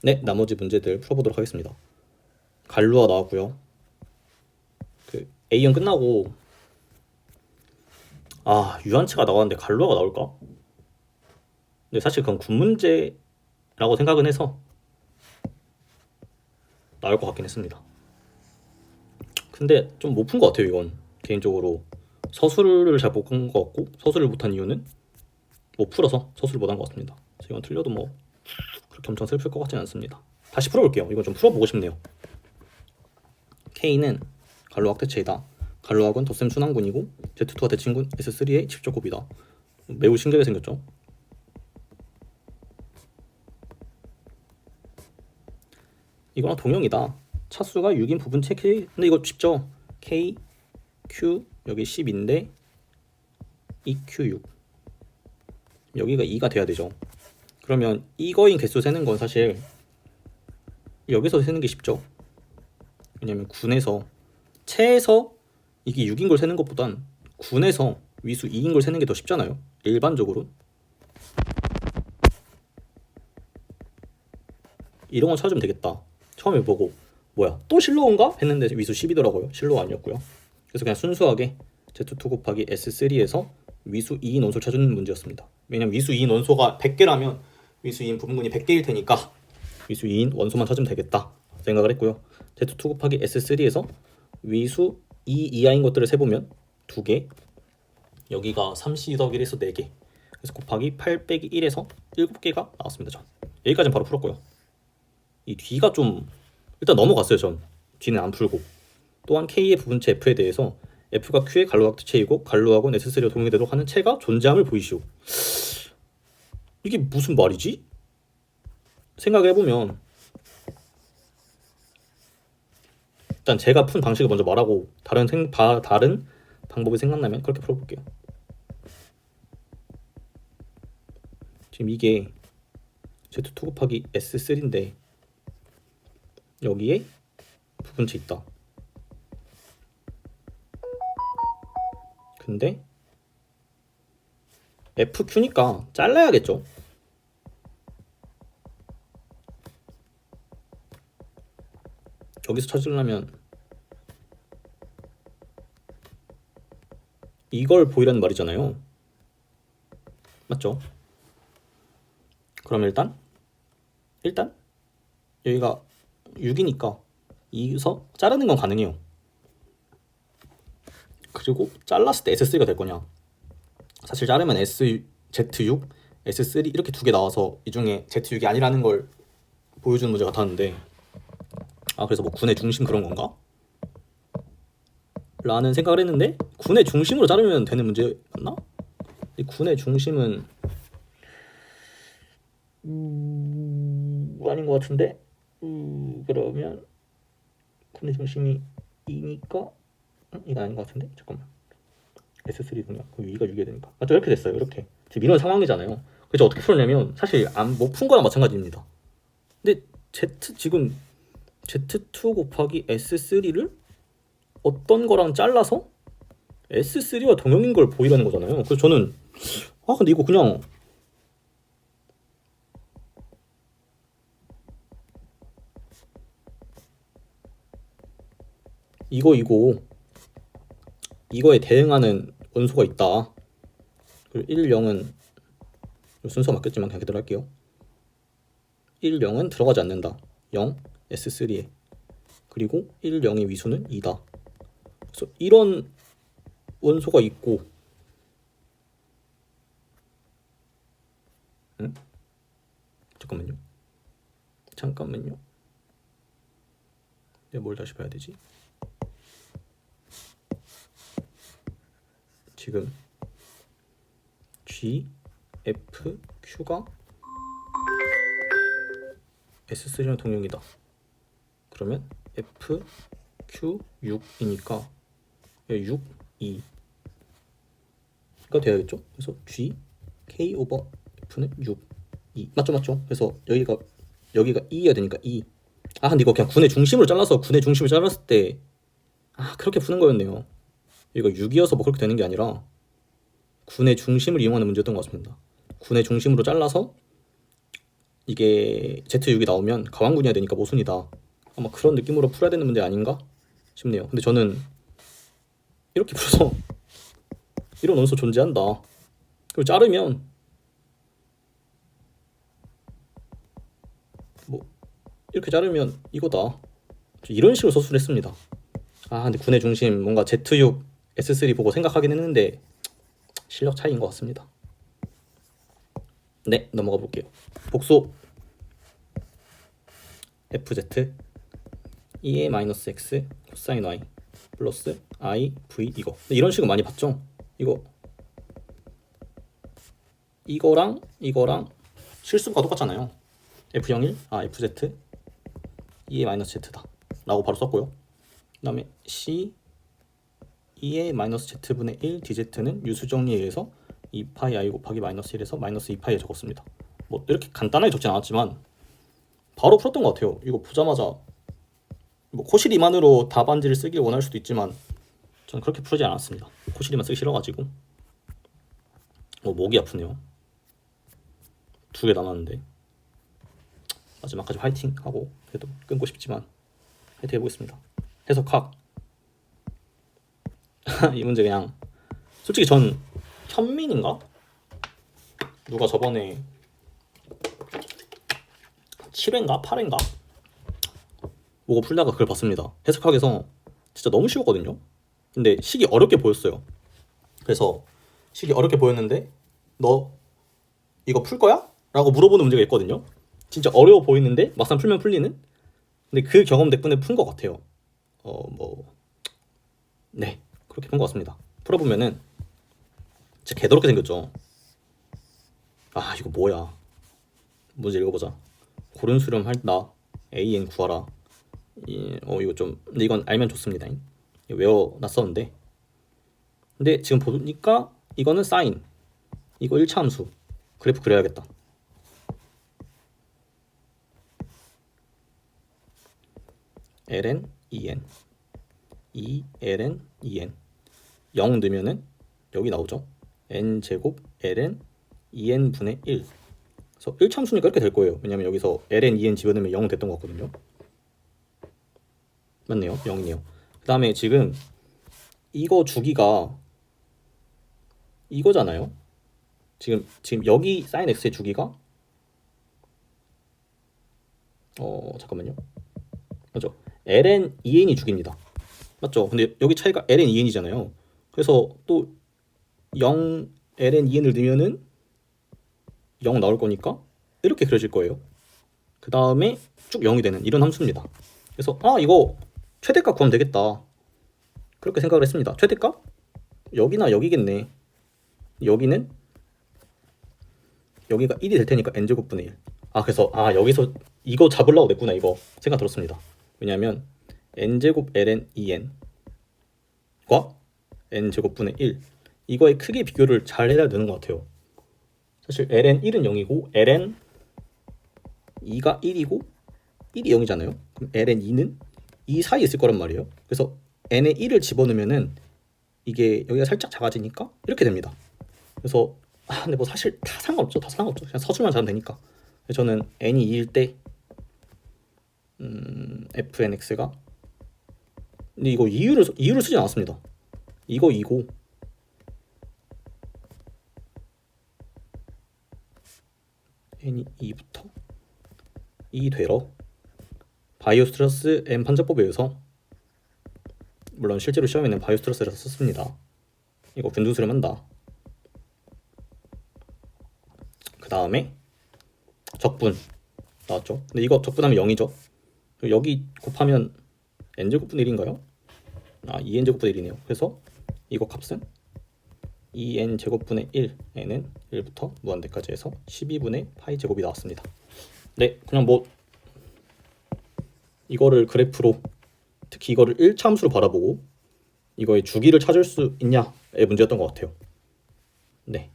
네, 나머지 문제들 풀어보도록 하겠습니다. 갈루아 나왔고요. 그 A형 끝나고 유한체가 나왔는데 갈루아가 나올까? 근데 사실 그건 군 문제라고 생각은 해서 나올 것 같긴 했습니다. 근데 좀 못 푼 것 같아요. 이건 개인적으로 서술을 잘 못 푼 것 같고, 서술을 못한 이유는 못 풀어서 서술을 못한 것 같습니다. 이건 틀려도 뭐 그렇게 엄청 슬플 것 같지는 않습니다. 다시 풀어볼게요. 이건 좀 풀어보고 싶네요. K는 갈루아 확대체이다. 갈루아군 덧셈 순환군이고 Z2와 대칭군 S3의 직접 곱이다. 매우 신기하게 생겼죠. 이거랑 동형이다. 차수가 6인 부분체 K. 근데 이거 쉽죠. K, Q 여기 10인데 EQ6 여기가 2가 돼야 되죠. 그러면 이거인 개수 세는 건 사실 여기서 세는 게 쉽죠. 왜냐면 군에서 체에서 이게 6인 걸 세는 것보단 군에서 위수 2인 걸 세는 게 더 쉽잖아요. 일반적으로. 이런 거 찾으면 되겠다. 처음에 보고 뭐야 또 실로인가 했는데 위수 10이더라고요. 실로 아니었고요. 그래서 그냥 순수하게 Z2 곱하기 S3에서 위수 2인 원소를 찾는 문제였습니다. 왜냐면 위수 2인 원소가 100개라면 위수 2인 부분군이 100개일 테니까 위수 2인 원소만 찾으면 되겠다 생각을 했고요. Z2 곱하기 S3에서 위수 2 이하인 것들을 세보면 2개, 여기가 3C 더하기 1에서 4개, 그래서 곱하기 8 빼기 1에서 7개가 나왔습니다. 전 여기까지는 바로 풀었고요. 이 뒤가 좀 일단 넘어갔어요. 전 뒤는 안 풀고. 또한 K의 부분체 F에 대해서 F가 Q의 갈루학체이고 갈루하고 S3로 동일되도록 하는 체가 존재함을 보이시오. 이게 무슨 말이지? 생각해보면 일단 제가 푼 방식을 먼저 말하고 다른 방법이 생각나면 그렇게 풀어볼게요. 지금 이게 Z2 곱하기 S3인데 여기에 부분체 있다. 근데 FQ니까 잘라야겠죠. 여기서 찾으려면 이걸 보이라는 말이잖아요. 맞죠? 그럼 일단 여기가 6이니까 이서 자르는 건 가능해요. 그리고 잘랐을 때 S3가 될 거냐? 사실 자르면 Z6, S3 이렇게 두 개 나와서 이 중에 Z6이 아니라는 걸 보여주는 문제 같았는데 그래서 뭐 군의 중심 그런 건가? 라는 생각을 했는데 군의 중심으로 자르면 되는 문제 맞나? 이 군의 중심은 아닌 것 같은데 그러면 군의 중심이 2니까 이거 아닌 것 같은데 잠깐만 S3 동력 그럼 2가 6이어야 되니까 맞죠? 이렇게 됐어요. 이렇게 지금 이런 상황이잖아요. 그래서 어떻게 풀었냐면 사실 못 푼 거랑 마찬가지입니다. 근데 지금 Z2 곱하기 S3를 어떤 거랑 잘라서 S3와 동형인 걸 보이라는 거잖아요. 그래서 저는 근데 이거 그냥 이거에 대응하는 원소가 있다. 그리고 1, 0은 순서 맞겠지만 그냥 그대로 할게요. 1, 0은 들어가지 않는다. 0, S3에. 그리고 1, 0의 위수는 2다. 그래서 이런 원소가 있고 잠깐만요. 내가 뭘 다시 봐야 되지? 지금 G, F, Q가 S3랑 동형이다. 그러면 F, Q, 6이니까 6, 2가 돼야겠죠? 그래서 G, K 오버 F는 6, 2 맞죠? 그래서 여기가 2여야 되니까 2. 근데 이거 그냥 군의 중심으로 잘라서 군의 중심을 잘랐을 때 그렇게 푸는 거였네요. 이거 6이어서 뭐 그렇게 되는 게 아니라 군의 중심을 이용하는 문제였던 것 같습니다. 군의 중심으로 잘라서 이게 Z6이 나오면 가왕군이어야 되니까 모순이다. 아마 그런 느낌으로 풀어야 되는 문제 아닌가 싶네요. 근데 저는 이렇게 풀어서 이런 원소 존재한다. 그리고 자르면 뭐 이렇게 자르면 이거다. 이런 식으로 서술을 했습니다. 근데 군의 중심 뭔가 Z6 S3 보고 생각하긴 했는데 실력 차이인 것 같습니다. 네, 넘어가 볼게요. 복소 FZ EA-X 코사인 Y 플러스 I V 이거 이런 식으로 많이 봤죠? 이거랑 실수가 똑같잖아요. F01 FZ EA-Z다 라고 바로 썼고요. 그 다음에 C 2의 Z분의 1 DZ는 유수정리에 의해서 2파이 I 곱하기 마이너스 1에서 마이너스 2파이에 적었습니다. 뭐 이렇게 간단하게 적진 않았지만 바로 풀었던 것 같아요. 이거 보자마자 뭐 코시리만으로 답안지를 쓰길 원할 수도 있지만 저는 그렇게 풀지 않았습니다. 코시리만 쓰기 싫어가지고. 목이 아프네요. 2개 남았는데 마지막까지 화이팅 하고 그래도 끊고 싶지만 화이팅 해보겠습니다. 해석학 이 문제 그냥 솔직히 전 현민인가? 누가 저번에 7회인가 8회인가? 보고 풀다가 그걸 봤습니다. 해석학에서 진짜 너무 쉬웠거든요. 근데 식이 어렵게 보였어요. 그래서 식이 어렵게 보였는데 너 이거 풀 거야? 라고 물어보는 문제가 있거든요. 진짜 어려워 보이는데 막상 풀면 풀리는? 근데 그 경험 덕분에 푼 것 같아요. 네, 그렇게 푼 것 같습니다. 풀어보면은 진짜 개더럽게 생겼죠. 이거 뭐야. 문제 읽어보자. 고른 수렴 할다 AN 구하라. 이거 좀 근데 이건 알면 좋습니다. 외워놨었는데 근데 지금 보니까 이거는 사인, 이거 1차 함수 그래프 그려야겠다. ln 2n 2ln 2n 0 넣으면은 여기 나오죠. n제곱 ln 2n 분의 1. 그래서 1차 함수니까 이렇게 될 거예요. 왜냐면 여기서 ln 2n 집어넣으면 0 됐던 것 같거든요. 맞네요. 0이네요. 그 다음에 지금 이거 주기가 이거잖아요. 지금 여기 sin x의 주기가 잠깐만요. 맞죠? ln 2n이 주기입니다. 맞죠? 근데 여기 차이가 ln 2n이잖아요. 그래서 또 0 ln 2n을 넣으면은 0 나올 거니까 이렇게 그려질 거예요. 그 다음에 쭉 0이 되는 이런 함수입니다. 그래서 이거 최대값 구하면 되겠다. 그렇게 생각을 했습니다. 최대값? 여기나 여기겠네. 여기가 1이 될 테니까 n제곱분의 1. 그래서 여기서 이거 잡으려고 냈구나. 이거 생각 들었습니다. 왜냐면 n제곱 ln 2n과 n제곱분의 1 이거의 크기 비교를 잘 해야 되는 것 같아요. 사실 ln 1은 0이고 ln 2가 1이고 1이 0이잖아요. 그럼 ln 2는 2 사이에 있을 거란 말이에요. 그래서 n에 1을 집어넣으면은 이게 여기가 살짝 작아지니까 이렇게 됩니다. 그래서 근데 뭐 사실 다 상관없죠. 그냥 서술만 잘하면 되니까. 저는 n이 2일 때 fnx가 근데 이거 이유를 쓰지 않았습니다. 이거 2고 n이 2부터 2 되러 바이오스트러스 m 판정법에 의해서 물론 실제로 시험에는 바이오스트러스를 썼습니다. 이거 균등수렴한다. 그 다음에 적분 나왔죠. 근데 이거 적분하면 0이죠. 여기 곱하면 n제곱분의 1인가요? 2n제곱분의 1이네요. 그래서 이거 값은 2n제곱분의 1, n은 1부터 무한대까지 해서 12분의 파이 제곱이 나왔습니다. 네, 그냥 뭐 이거를 그래프로 특히 이거를 1차 함수로 바라보고 이거의 주기를 찾을 수 있냐의 문제였던 것 같아요. 네.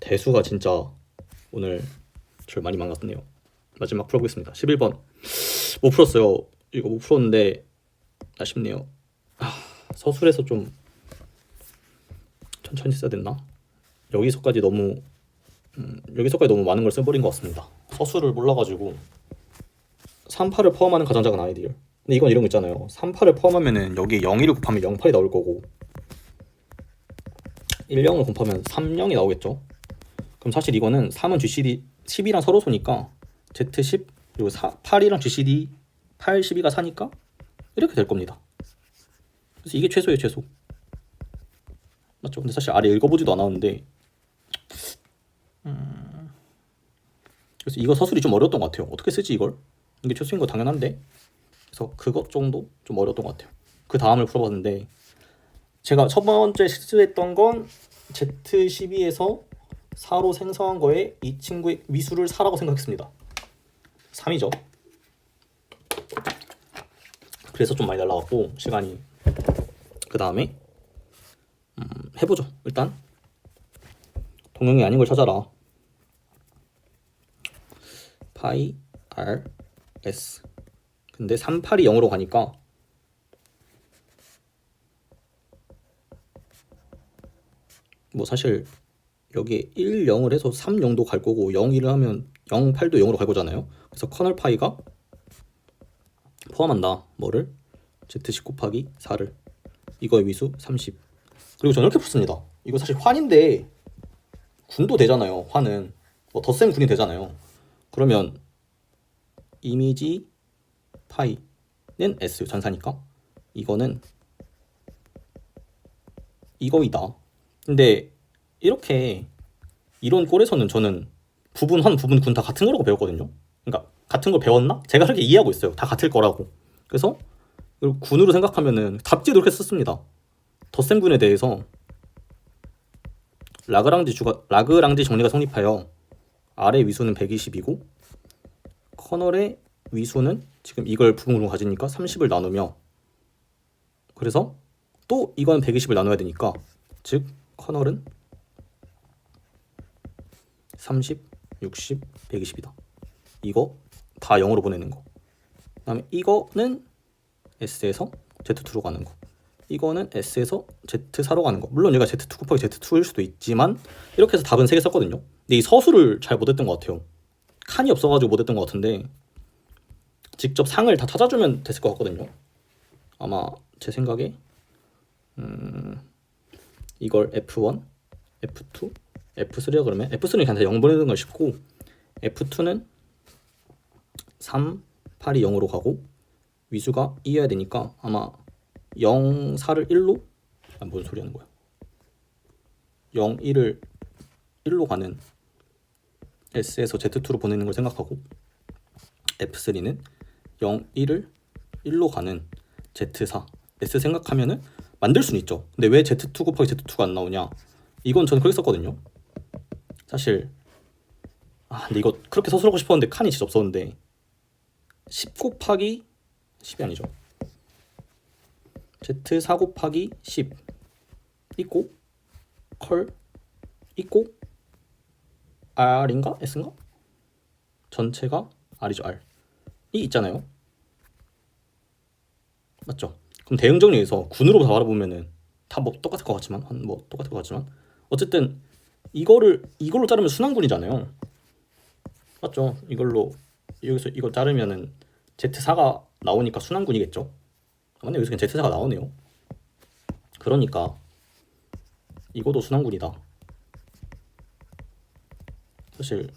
대수가 진짜 오늘 절 많이 망갔네요. 마지막 풀어보겠습니다. 11번 못 풀었어요. 이거 못 풀었는데 아쉽네요. 서술에서 좀 천천히 써야 됐나? 여기서까지 너무 많은 걸 써버린 것 같습니다. 서술을 몰라가지고 38을 포함하는 가장작은 아이디얼. 근데 이건 이런 거 있잖아요. 38을 포함하면은 여기 01을 곱하면 08이 나올 거고 10을 곱하면 30이 나오겠죠. 그럼 사실 이거는 3은 GCD 10이랑 서로소니까 Z10 그리고 8이랑 GCD 8, 12가 4니까 이렇게 될 겁니다. 그래서 이게 최소예요, 최소. 맞죠? 근데 사실 아래 읽어보지도 않았는데 그래서 이거 서술이 좀 어려웠던 것 같아요. 어떻게 쓰지 이걸? 이게 최소인 거 당연한데 그래서 그것 정도 좀 어려웠던 것 같아요. 그 다음을 풀어봤는데 제가 첫 번째 실수했던 건 Z12에서 4로 생성한 거에 이 친구의 위수를 4라고 생각했습니다. 3이죠. 그래서 좀 많이 날라갔고 시간이. 그 다음에 해보죠. 일단 동형이 아닌 걸 찾아라. 파이 r s. 근데 38이 0으로 가니까 뭐 사실 여기에 1, 0을 해서 3, 0도 갈 거고 0, 1을 하면 0, 8도 0으로 갈 거잖아요. 그래서 커널 파이가 포함한다. 뭐를? Z10 곱하기 4를. 이거의 위수 30. 그리고 저는 이렇게 풀습니다. 이거 사실 환인데 군도 되잖아요. 환은 뭐 덧셈 군이 되잖아요. 그러면 이미지 파이는 S 전사니까 이거는 이거이다. 근데 이렇게 이론 꼴에서는 저는 부분 환, 부분 군 다 같은 거라고 배웠거든요. 그러니까 같은 걸 배웠나? 제가 그렇게 이해하고 있어요. 다 같을 거라고. 그래서 군으로 생각하면은 답지도 그렇게 썼습니다. 덧셈 군에 대해서 라그랑지 정리가 성립하여 R의 위수는 120이고 커널의 위수는 지금 이걸 부분으로 가지니까 30을 나누며 그래서 또 이건 120을 나눠야 되니까 즉 커널은 30, 60, 120이다. 이거 다 0으로 보내는 거. 그 다음에 이거는 S에서 Z2로 가는 거. 이거는 S에서 Z4로 가는 거. 물론 얘가 Z2 곱하기 Z2일 수도 있지만 이렇게 해서 답은 3개 썼거든요. 근데 이 서술을 잘 못했던 것 같아요. 칸이 없어가지고 못했던 것 같은데 직접 상을 다 찾아주면 됐을 것 같거든요. 아마 제 생각에 이걸 F1, F2, F3라 그러면 F3는 그냥 0 보내는 걸 쉽고 F2는 3, 8이 0으로 가고 위수가 2여야 되니까 아마 0, 4를 1로? 뭔 소리 하는 거야? 0, 1을 1로 가는 S에서 Z2로 보내는 걸 생각하고 F3는 0, 1을 1로 가는 Z4 S 생각하면은 만들 수는 있죠. 근데 왜 Z2 곱하기 Z2가 안 나오냐? 이건 저는 그렇게 썼거든요. 사실 근데 이거 그렇게 서술하고 싶었는데 칸이 진짜 없었는데 10 곱하기 10이 아니죠. Z4 곱하기 10 있고 컬 있고 R인가? S인가? 전체가 R이죠. R 이 있잖아요. 맞죠? 그럼 대응 정리에서 군으로 다 바라보면은 다 뭐 똑같을 것 같지만 어쨌든 이걸로 자르면 순환군이잖아요. 맞죠? 이걸로 여기서 이거 자르면은 Z4가 나오니까 순환군이겠죠. 맞네, 여기서 그냥 Z4가 나오네요. 그러니까 이것도 순환군이다. 사실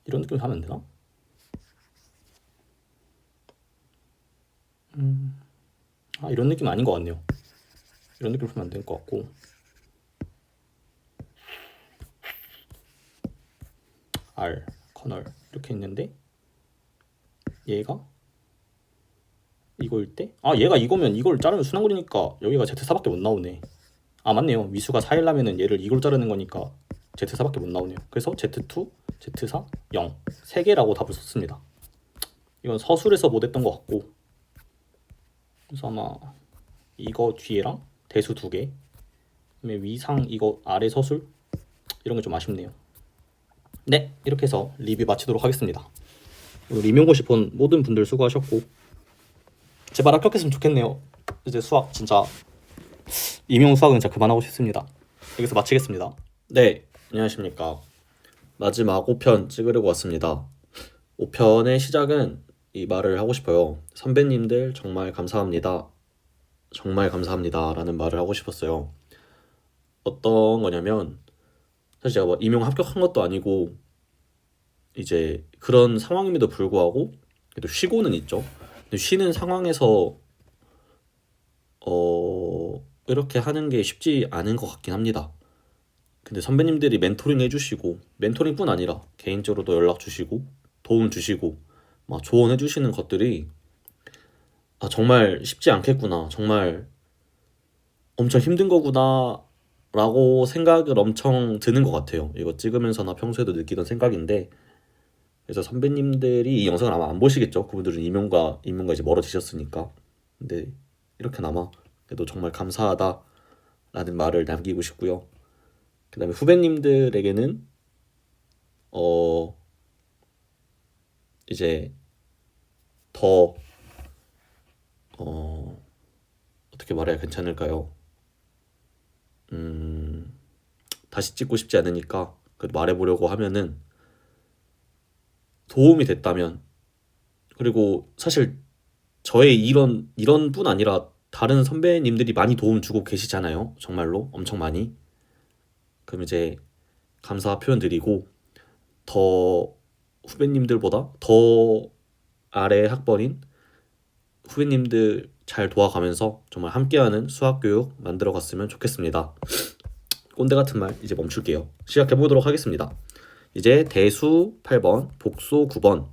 이런 느낌으로 하면 안 되나? 이런 느낌은 아닌 것 같네요. 이런 느낌으로 하면 안 될 것 같고 R, 커널 이렇게 있는데 얘가 이거일 때 얘가 이거면 이걸 자르면 순환군이니까 여기가 Z4밖에 못 나오네. 맞네요. 위수가 4일라면은 얘를 이걸로 자르는 거니까 Z4밖에 못 나오네요. 그래서 Z2, Z4, 0 3개라고 답을 썼습니다. 이건 서술에서 못했던 것 같고 그래서 아마 이거 뒤에랑 대수 2개 그다음에 위상 이거 아래 서술 이런 게 좀 아쉽네요. 네, 이렇게 해서 리뷰 마치도록 하겠습니다. 오늘 임용고시 본 모든 분들 수고하셨고 제발 합격했으면 좋겠네요. 이제 수학 진짜 임용 수학은 진짜 그만하고 싶습니다. 여기서 마치겠습니다. 네, 안녕하십니까. 마지막 5편 찍으려고 왔습니다. 5편의 시작은 이 말을 하고 싶어요. 선배님들 정말 감사합니다. 정말 감사합니다. 라는 말을 하고 싶었어요. 어떤 거냐면 사실 제가 뭐 임용 합격한 것도 아니고 이제 그런 상황임에도 불구하고 그래도 쉬고는 있죠. 근데 쉬는 상황에서 이렇게 하는 게 쉽지 않은 것 같긴 합니다. 근데 선배님들이 멘토링 해주시고 멘토링뿐 아니라 개인적으로도 연락 주시고 도움 주시고 막 조언해 주시는 것들이 정말 쉽지 않겠구나, 정말 엄청 힘든 거구나 라고 생각을 엄청 드는 것 같아요. 이거 찍으면서나 평소에도 느끼던 생각인데, 그래서 선배님들이 이 영상을 아마 안 보시겠죠. 그분들은 임용과 이제 멀어지셨으니까. 근데 이렇게나마 그래도 정말 감사하다라는 말을 남기고 싶고요. 그 다음에 후배님들에게는 이제 더 어떻게 말해야 괜찮을까요? 다시 찍고 싶지 않으니까 그래도 말해보려고 하면은, 도움이 됐다면, 그리고 사실 저의 이런 뿐 아니라 다른 선배님들이 많이 도움 주고 계시잖아요. 정말로 엄청 많이. 그럼 이제 감사 표현 드리고, 더 후배님들보다 더 아래 학번인 후배님들 잘 도와가면서 정말 함께하는 수학교육 만들어 갔으면 좋겠습니다. 꼰대 같은 말 이제 멈출게요. 시작해 보도록 하겠습니다. 이제 대수 8번, 복수 9번,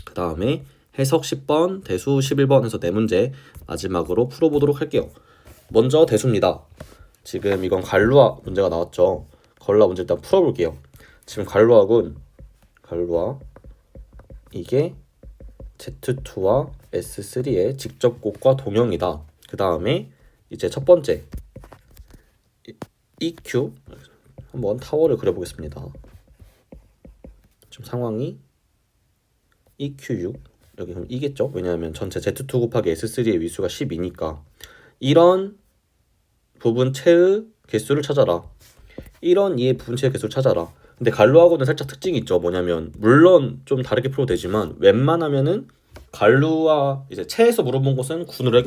그 다음에 해석 10번, 대수 11번 해서 4문제 마지막으로 풀어보도록 할게요. 먼저 대수입니다. 지금 이건 갈루학 문제가 나왔죠. 갈루학 문제 일단 풀어볼게요. 지금 갈루학은 이게 Z2와 S3의 직접곡과 동형이다. 그 다음에 이제 첫 번째 EQ, 한번 타워를 그려보겠습니다. 지금 상황이 EQ6, 여기 그럼 이겠죠? 왜냐하면 전체 Z2 곱하기 S3의 위수가 12니까 이런 부분체의 개수를 찾아라. 이런 이의 부분체의 개수를 찾아라. 근데 갈루하고는 살짝 특징이 있죠. 뭐냐면 물론 좀 다르게 풀어도 되지만 웬만하면은 갈루와 이제 체에서 물어본 것은 군으로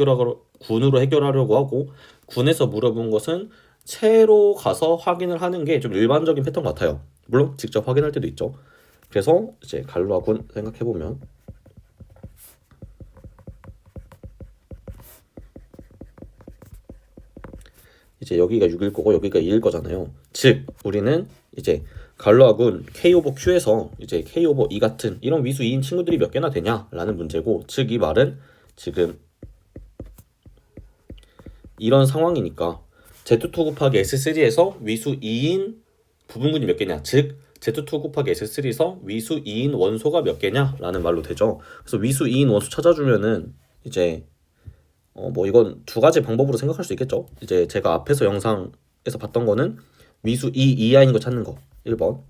해결하려고 하고, 군에서 물어본 것은 체로 가서 확인을 하는 게 좀 일반적인 패턴 같아요. 물론 직접 확인할 때도 있죠. 그래서 이제 갈루와 군 생각해 보면 이제 여기가 6일 거고 여기가 2일 거잖아요. 즉 우리는 이제 갈루하군 K 오버 Q에서 이제 K 오버 E 같은 이런 위수 2인 친구들이 몇 개나 되냐라는 문제고, 즉 이 말은 지금 이런 상황이니까 Z2 곱하기 S3에서 위수 2인 부분군이 몇 개냐, 즉 Z2 곱하기 S3에서 위수 2인 원소가 몇 개냐라는 말로 되죠. 그래서 위수 2인 원소 찾아주면은 이제 뭐 이건 두 가지 방법으로 생각할 수 있겠죠. 이제 제가 앞에서 영상에서 봤던 거는 위수 2 이하인 거 찾는 거 1번,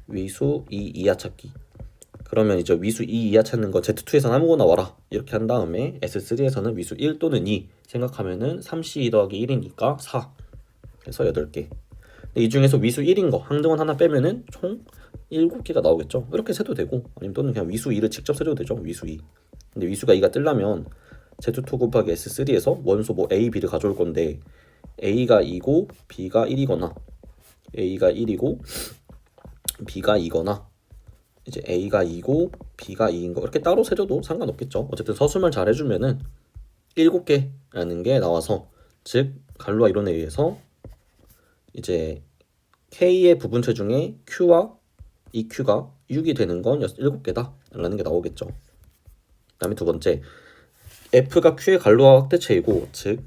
위수 2 이하 찾기. 그러면 이제 위수 2 이하 찾는 거 Z2에서는 아무거나 와라 이렇게 한 다음에 S3에서는 위수 1 또는 2 생각하면은 3C 더하기 1이니까 4 해서 8개. 이 중에서 위수 1인 거 항등원 하나 빼면은 총 7개가 나오겠죠. 이렇게 세도 되고, 아니면 또는 그냥 위수 2를 직접 세도 되죠. 위수 2. 근데 위수가 2가 뜨려면 Z2 곱하기 S3에서 원소 뭐 A, B를 가져올 건데 A가 2고 B가 1이거나 A가 1이고 B가 2거나 이제 A가 2고 B가 2인 거 이렇게 따로 세줘도 상관없겠죠. 어쨌든 서술만 잘 해주면은 7개라는 게 나와서, 즉 갈루와 이론에 의해서 이제 K의 부분체 중에 Q와 EQ가 6이 되는 건 7개다 라는 게 나오겠죠. 그 다음에 두 번째, F가 Q의 갈루와 확대체이고, 즉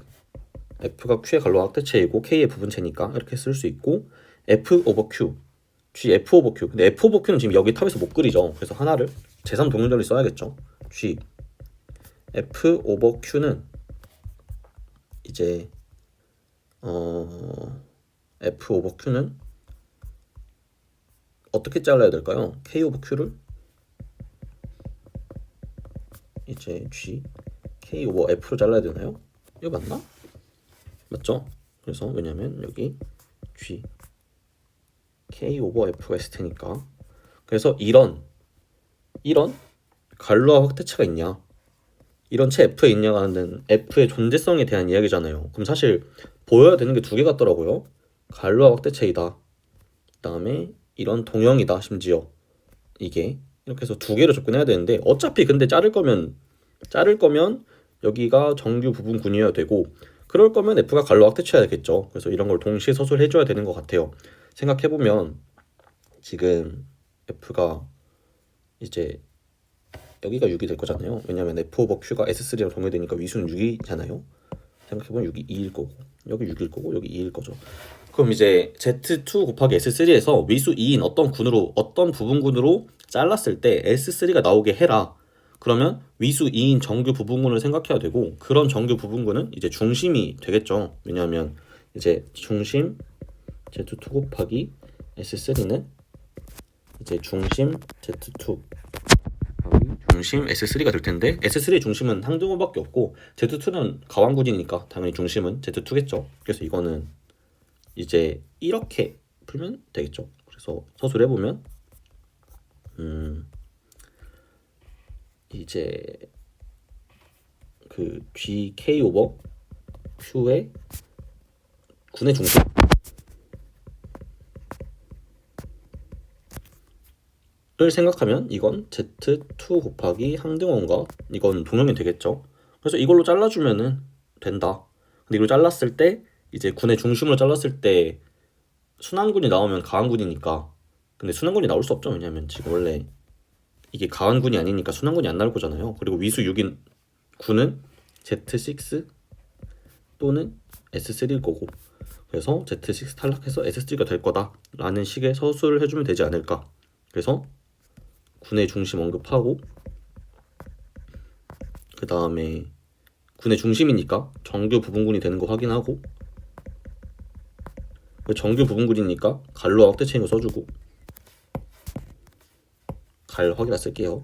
F가 Q의 갈루와 확대체이고 K의 부분체니까 이렇게 쓸 수 있고, F 오버 Q, G F 오버 Q. 근데 F 오버 Q는 지금 여기 탑에서 못 그리죠. 그래서 하나를 제3 동일전을 써야겠죠. G F 오버 Q는 이제 F 오버 Q는 어떻게 잘라야 될까요? K 오버 Q를 이제 G K 오버 F로 잘라야 되나요? 이거 맞나? 맞죠? 그래서 왜냐면 여기 G K 오버 F가 있을 테니까. 그래서 이런 갈루아 확대체가 있냐, 이런 채 F에 있냐가 하는 F의 존재성에 대한 이야기잖아요. 그럼 사실 보여야 되는 게 두 개 같더라고요. 갈루아 확대체이다, 그 다음에 이런 동형이다. 심지어 이게 이렇게 해서 두 개로 접근해야 되는데, 어차피 근데 자를 거면 여기가 정규 부분군이어야 되고, 그럴 거면 F가 갈루아 확대체여야 되겠죠. 그래서 이런 걸 동시에 서술해 줘야 되는 것 같아요. 생각해보면 지금 F가 이제 여기가 6이 될 거잖아요. 왜냐면 F 오버 Q가 S3랑 동일되니까 위수는 6이잖아요. 생각해보면 6이 2일 거고, 여기 6일 거고, 여기 2일 거죠. 그럼 이제 Z2 곱하기 S3에서 위수 2인 어떤 부분군으로 잘랐을 때 S3가 나오게 해라. 그러면 위수 2인 정규 부분군을 생각해야 되고, 그런 정규 부분군은 이제 중심이 되겠죠. 왜냐하면 이제 중심 Z2 곱하기 S3는 이제 중심 Z2 중심 S3가 될 텐데, S3의 중심은 항등호밖에 없고 Z2는 가완군이니까 당연히 중심은 Z2겠죠. 그래서 이거는 이제 이렇게 풀면 되겠죠. 그래서 서술해 보면 이제 그 GK 오버 Q의 군의 중심 을 생각하면 이건 Z2 곱하기 항등원과 이건 동형이 되겠죠. 그래서 이걸로 잘라주면은 된다. 근데 이걸 잘랐을 때 이제 군의 중심으로 잘랐을 때 순환군이 나오면 가한군이니까, 근데 순환군이 나올 수 없죠. 왜냐면 지금 원래 이게 가한군이 아니니까 순환군이 안 나올 거잖아요. 그리고 위수 6인 군은 Z6 또는 S3일 거고, 그래서 Z6 탈락해서 S3가 될 거다 라는 식의 서술을 해주면 되지 않을까. 그래서 군의 중심 언급하고, 그 다음에 군의 중심이니까 정규 부분군이 되는 거 확인하고, 정규 부분군이니까 갈로 확대체인 거 써주고, 갈 확인하 쓸게요.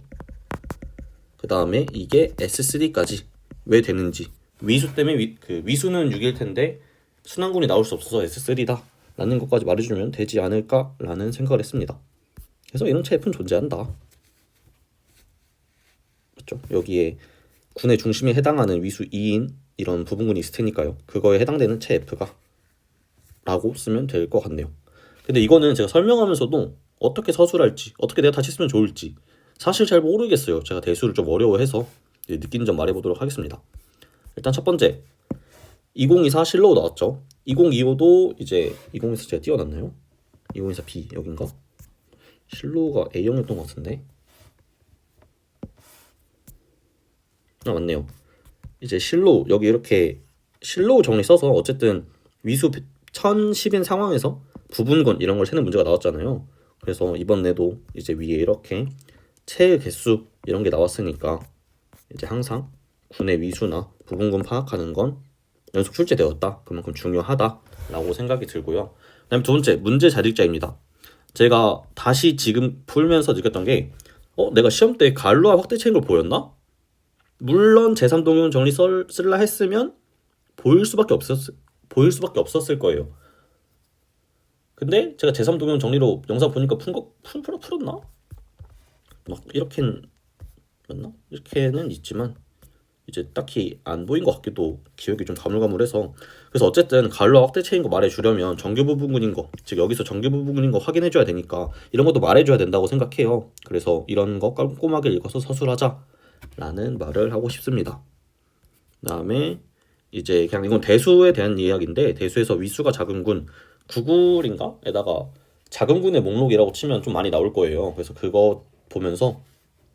그 다음에 이게 S3까지 왜 되는지, 위수 때문에 위수는 6일 텐데 순환군이 나올 수 없어서 S3다 라는 것까지 말해주면 되지 않을까 라는 생각을 했습니다. 그래서 이런 차 F는 존재한다. 그렇죠? 여기에 군의 중심에 해당하는 위수 2인 이런 부분군이 있을 테니까요. 그거에 해당되는 체 F가 라고 쓰면 될 것 같네요. 근데 이거는 제가 설명하면서도 어떻게 서술할지, 어떻게 내가 다시 쓰면 좋을지 사실 잘 모르겠어요. 제가 대수를 좀 어려워해서 느끼는 점 말해보도록 하겠습니다. 일단 첫 번째, 2024 실로우 나왔죠. 2025도 이제 2024 제가 띄워놨나요? 2024 B 여긴가? 실로우가 A형이었던 것 같은데. 맞네요. 이제 실로우 여기 이렇게 실로우 정리 써서 어쨌든 위수 1010인 상황에서 부분군 이런 걸 세는 문제가 나왔잖아요. 그래서 이번에도 이제 위에 이렇게 체의 개수 이런 게 나왔으니까 이제 항상 군의 위수나 부분군 파악하는 건 연속 출제되었다, 그만큼 중요하다라고 생각이 들고요. 그다음에 두 번째, 문제 자립자입니다. 제가 다시 지금 풀면서 느꼈던 게 내가 시험 때 갈루아 확대체인 걸 보였나? 물론 제3동형 정리 쓸라 했으면 보일 수밖에 없었을 거예요. 근데 제가 제3동형 정리로 영상 보니까 풀었나? 막 이렇게는 맞나? 이렇게는 있지만 이제 딱히 안 보인 것 같기도, 기억이 좀 가물가물해서. 그래서 어쨌든 갈루아 확대체인 거 말해주려면 정규 부분군인 거, 즉 여기서 정규 부분군인 거 확인해줘야 되니까 이런 것도 말해줘야 된다고 생각해요. 그래서 이런 거 꼼꼼하게 읽어서 서술하자 라는 말을 하고 싶습니다. 그 다음에 이제 그냥 이건 대수에 대한 이야기인데, 대수에서 위수가 작은 군 구글인가? 에다가 작은 군의 목록이라고 치면 좀 많이 나올 거예요. 그래서 그거 보면서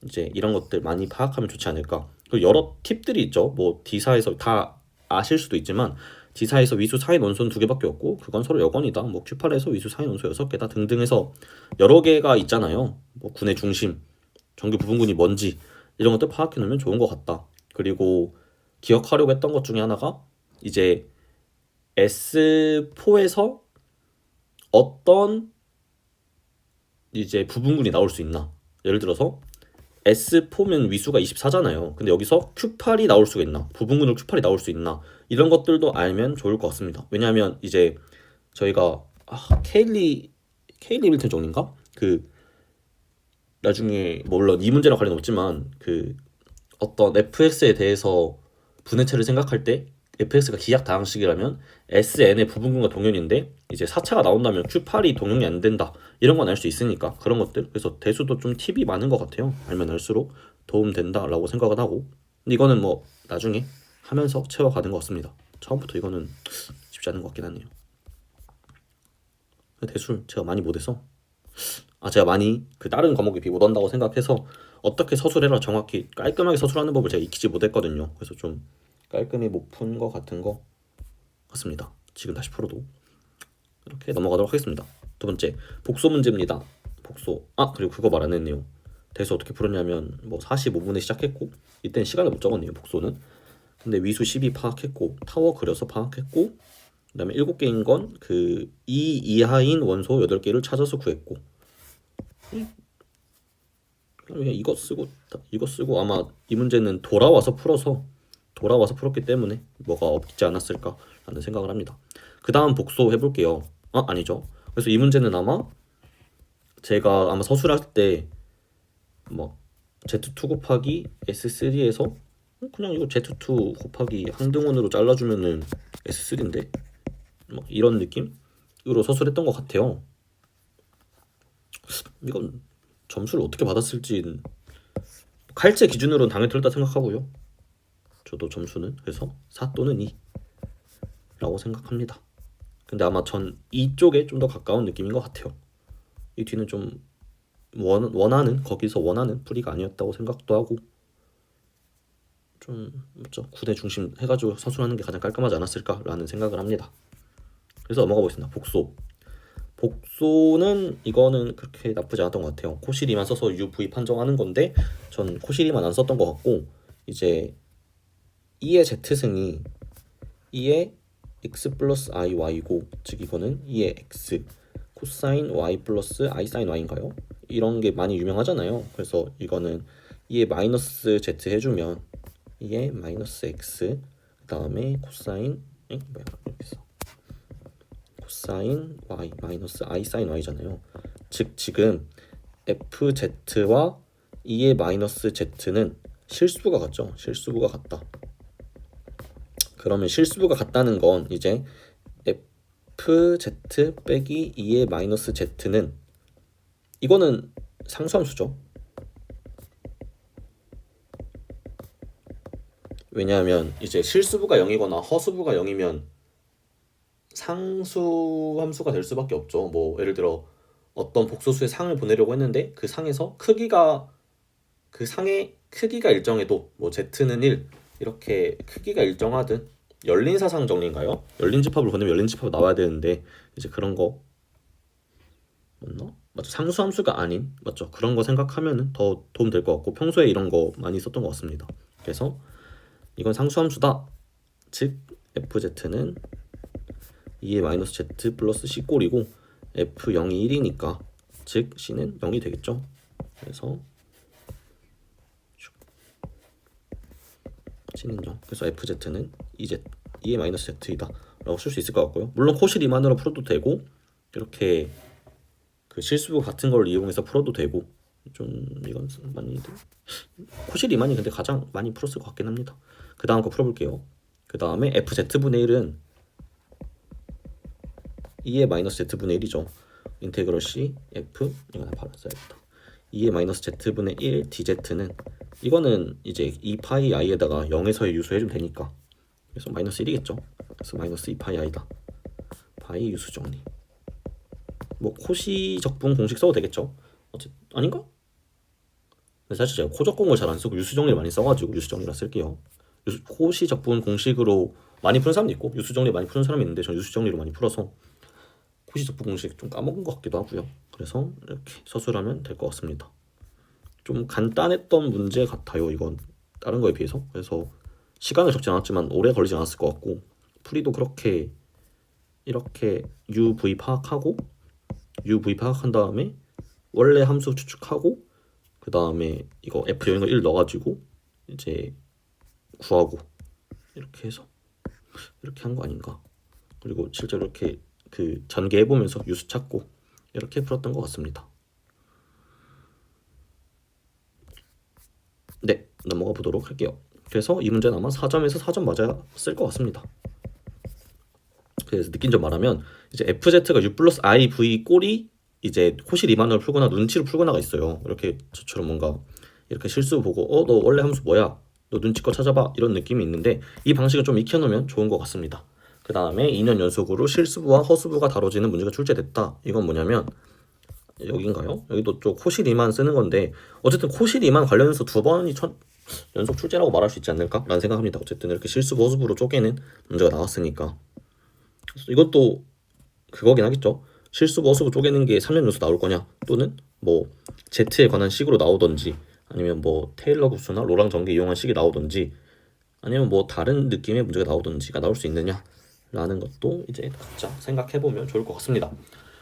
이제 이런 것들 많이 파악하면 좋지 않을까. 그리고 여러 팁들이 있죠. 뭐 D사에서 다 아실 수도 있지만 D사에서 위수 사인 원소는 2개밖에 없고 그건 서로 여건이다. 뭐 Q8에서 위수 사인 원소 6개다 등등 해서 여러 개가 있잖아요. 뭐 군의 중심, 정규 부분군이 뭔지 이런 것들 파악해 놓으면 좋은 것 같다. 그리고 기억하려고 했던 것 중에 하나가 이제 S4에서 어떤 이제 부분군이 나올 수 있나. 예를 들어서 S4면 위수가 24잖아요. 근데 여기서 Q8이 나올 수가 있나? 부분근을 Q8이 나올 수 있나? 이런 것들도 알면 좋을 것 같습니다. 왜냐하면 이제 저희가 케일리 밀튼 정인가? 그 나중에 뭐 물론 이 문제랑 관련 없지만 그 어떤 fx에 대해서 분해체를 생각할 때 fx가 기하 다항식이라면 sn의 부분근과 동연인데 이제 4차가 나온다면 q8이 동연이 안 된다 이런 건 알 수 있으니까 그런 것들. 그래서 대수도 좀 팁이 많은 것 같아요. 알면 알수록 도움 된다라고 생각은 하고, 근데 이거는 뭐 나중에 하면서 채워가는 것 같습니다. 처음부터 이거는 쉽지 않은 것 같긴 하네요. 대술 제가 많이 못해서 제가 많이 그 다른 과목에 비해 못한다고 생각해서 어떻게 서술해라 정확히 깔끔하게 서술하는 법을 제가 익히지 못했거든요. 그래서 좀 깔끔히 못 푼 것 같은 거 같습니다. 지금 다시 풀어도 이렇게 넘어가도록 하겠습니다. 두 번째 복소 문제입니다. 복소. 그리고 그거 말 안 했네요. 대수 어떻게 풀었냐면 뭐 45분에 시작했고 이때는 시간을 못 적었네요. 복소는. 근데 위수 12 파악했고 타워 그려서 파악했고 그다음에 7개인 건 그 2 이하인 원소 8개를 찾아서 구했고, 그냥 이거 쓰고 아마 이 문제는 돌아와서 풀었기 때문에 뭐가 없지 않았을까라는 생각을 합니다. 그 다음 복소 해볼게요. 아니죠. 그래서 이 문제는 아마 제가 아마 서술할 때 뭐 Z2 곱하기 S3에서 그냥 이거 Z2 곱하기 항등원으로 잘라주면은 S3인데 뭐 이런 느낌으로 서술했던 것 같아요. 이건 점수를 어떻게 받았을지 칼제 기준으로는 당연히 틀렸다 생각하고요. 저도 점수는 그래서 4 또는 2라고 생각합니다. 근데 아마 전 이쪽에 좀 더 가까운 느낌인 것 같아요. 이 뒤는 좀 거기서 원하는 풀이가 아니었다고 생각도 하고, 좀 뭐죠? 구대 중심 해가지고 서술하는 게 가장 깔끔하지 않았을까라는 생각을 합니다. 그래서 넘어가 보겠습니다. 복소는 이거는 그렇게 나쁘지 않았던 것 같아요. 코시리만 써서 UV 판정하는 건데 전 코시리만 안 썼던 것 같고, 이제 2의 Z승이 2의 x 플러스 i y고, 즉 이거는 2의 x 코사인 y 플러스 i 사인 y인가요? 이런 게 많이 유명하잖아요. 그래서 이거는 2의 마이너스 z 해주면 2의 마이너스 x 그 다음에 코사인 코사인 y 마이너스 i 사인 y잖아요. 즉 지금 fz와 2의 마이너스 z는 실수가 같죠. 실수가 같다. 그러면 실수가 같다는 건 이제 fz 빼기 2의 마이너스 z는 이거는 상수함수죠. 왜냐하면 이제 실수부가 0이거나 허수부가 0이면 상수함수가 될 수밖에 없죠. 뭐 예를 들어 어떤 복소수의 상을 보내려고 했는데 그 상에서 그 상의 크기가 일정해도 뭐 z는 1 이렇게 크기가 일정하든 열린 사상 정리인가요? 열린 집합을 보내면 열린 집합 나와야 되는데 이제 그런 거 맞나? 맞죠. 상수함수가 아닌 맞죠. 그런 거 생각하면은 더 도움 될 것 같고 평소에 이런 거 많이 썼던 것 같습니다. 그래서 이건 상수함수다. 즉 fz는 2의 마이너스 z 플러스 c 꼴이고 f0이 1이니까 즉 c는 0이 되겠죠. 그래서 c는 0. 그래서 fz는 2의 마이너스 z이다 라고 쓸 수 있을 것 같고요. 물론 코시 리만으로 풀어도 되고 이렇게 그 실수부 같은 걸 이용해서 풀어도 되고, 좀 이건 많이 코시 리만이 근데 가장 많이 풀었을 것 같긴 합니다. 그 다음 거 풀어볼게요. 그 다음에 fz분의 1은 2의 마이너스 z분의 1이죠. 인테그럴 c f 이거 바로 써야겠다. 2의 마이너스 z분의 1 dz는 이거는 이제 2파이 i에다가 0에서의 유수 해주면 되니까 그래서 마이너스 1이겠죠. 그래서 마이너스 2파이 i다. 파이 유수 정리. 뭐 코시 적분 공식 써도 되겠죠. 아닌가? 근데 사실 제가 코 적분을 잘 안 쓰고 유수 정리를 많이 써가지고 유수 정리라 쓸게요. 코시 적분 공식으로 많이 푸는 사람도 있고 유수 정리 많이 푸는 사람이 있는데 전 유수 정리로 많이 풀어서 코시 적분 공식 좀 까먹은 것 같기도 하고요. 그래서 이렇게 서술하면 될 것 같습니다. 좀 간단했던 문제 같아요. 이건 다른 거에 비해서. 그래서 시간을 적지 않았지만 오래 걸리지 않았을 것 같고, 풀이도 그렇게 이렇게 UV 파악한 다음에 원래 함수 추측하고 그 그 다음에 이거 F 여는 거 1 넣어가지고 이제 구하고 이렇게 해서 이렇게 한 거 아닌가. 그리고 실제로 이렇게 그 전개해보면서 유수 찾고 이렇게 풀었던 것 같습니다. 네, 넘어가 보도록 할게요. 그래서 이 문제는 아마 4점에서 4점 맞았을 것 같습니다. 그래서 느낀 점 말하면 이제 FZ가 U 플러스 I V 꼴이 이제 호실 이만을 풀거나 눈치를 풀거나가 있어요. 이렇게 저처럼 뭔가 이렇게 실수 보고 너 원래 함수 뭐야? 너 눈치껏 찾아봐 이런 느낌이 있는데 이 방식을 좀 익혀놓으면 좋은 것 같습니다. 그 다음에 2년 연속으로 실수부와 허수부가 다뤄지는 문제가 출제됐다. 이건 뭐냐면 여긴가요? 여기도 쪽 호실 이만 쓰는 건데 어쨌든 호실 이만 관련해서 2번이 연속 출제라고 말할 수 있지 않을까? 라는 생각합니다. 어쨌든 이렇게 실수부 허수부로 쪼개는 문제가 나왔으니까 이것도 그거긴 하겠죠. 실수부 허수부 쪼개는 게 3년 연속 나올 거냐 또는 뭐 Z에 관한 식으로 나오던지 아니면 뭐 테일러 구수나 로랑 전개 이용한 식이 나오던지 아니면 뭐 다른 느낌의 문제가 나오던지가 나올 수 있느냐 라는 것도 이제 각자 생각해보면 좋을 것 같습니다.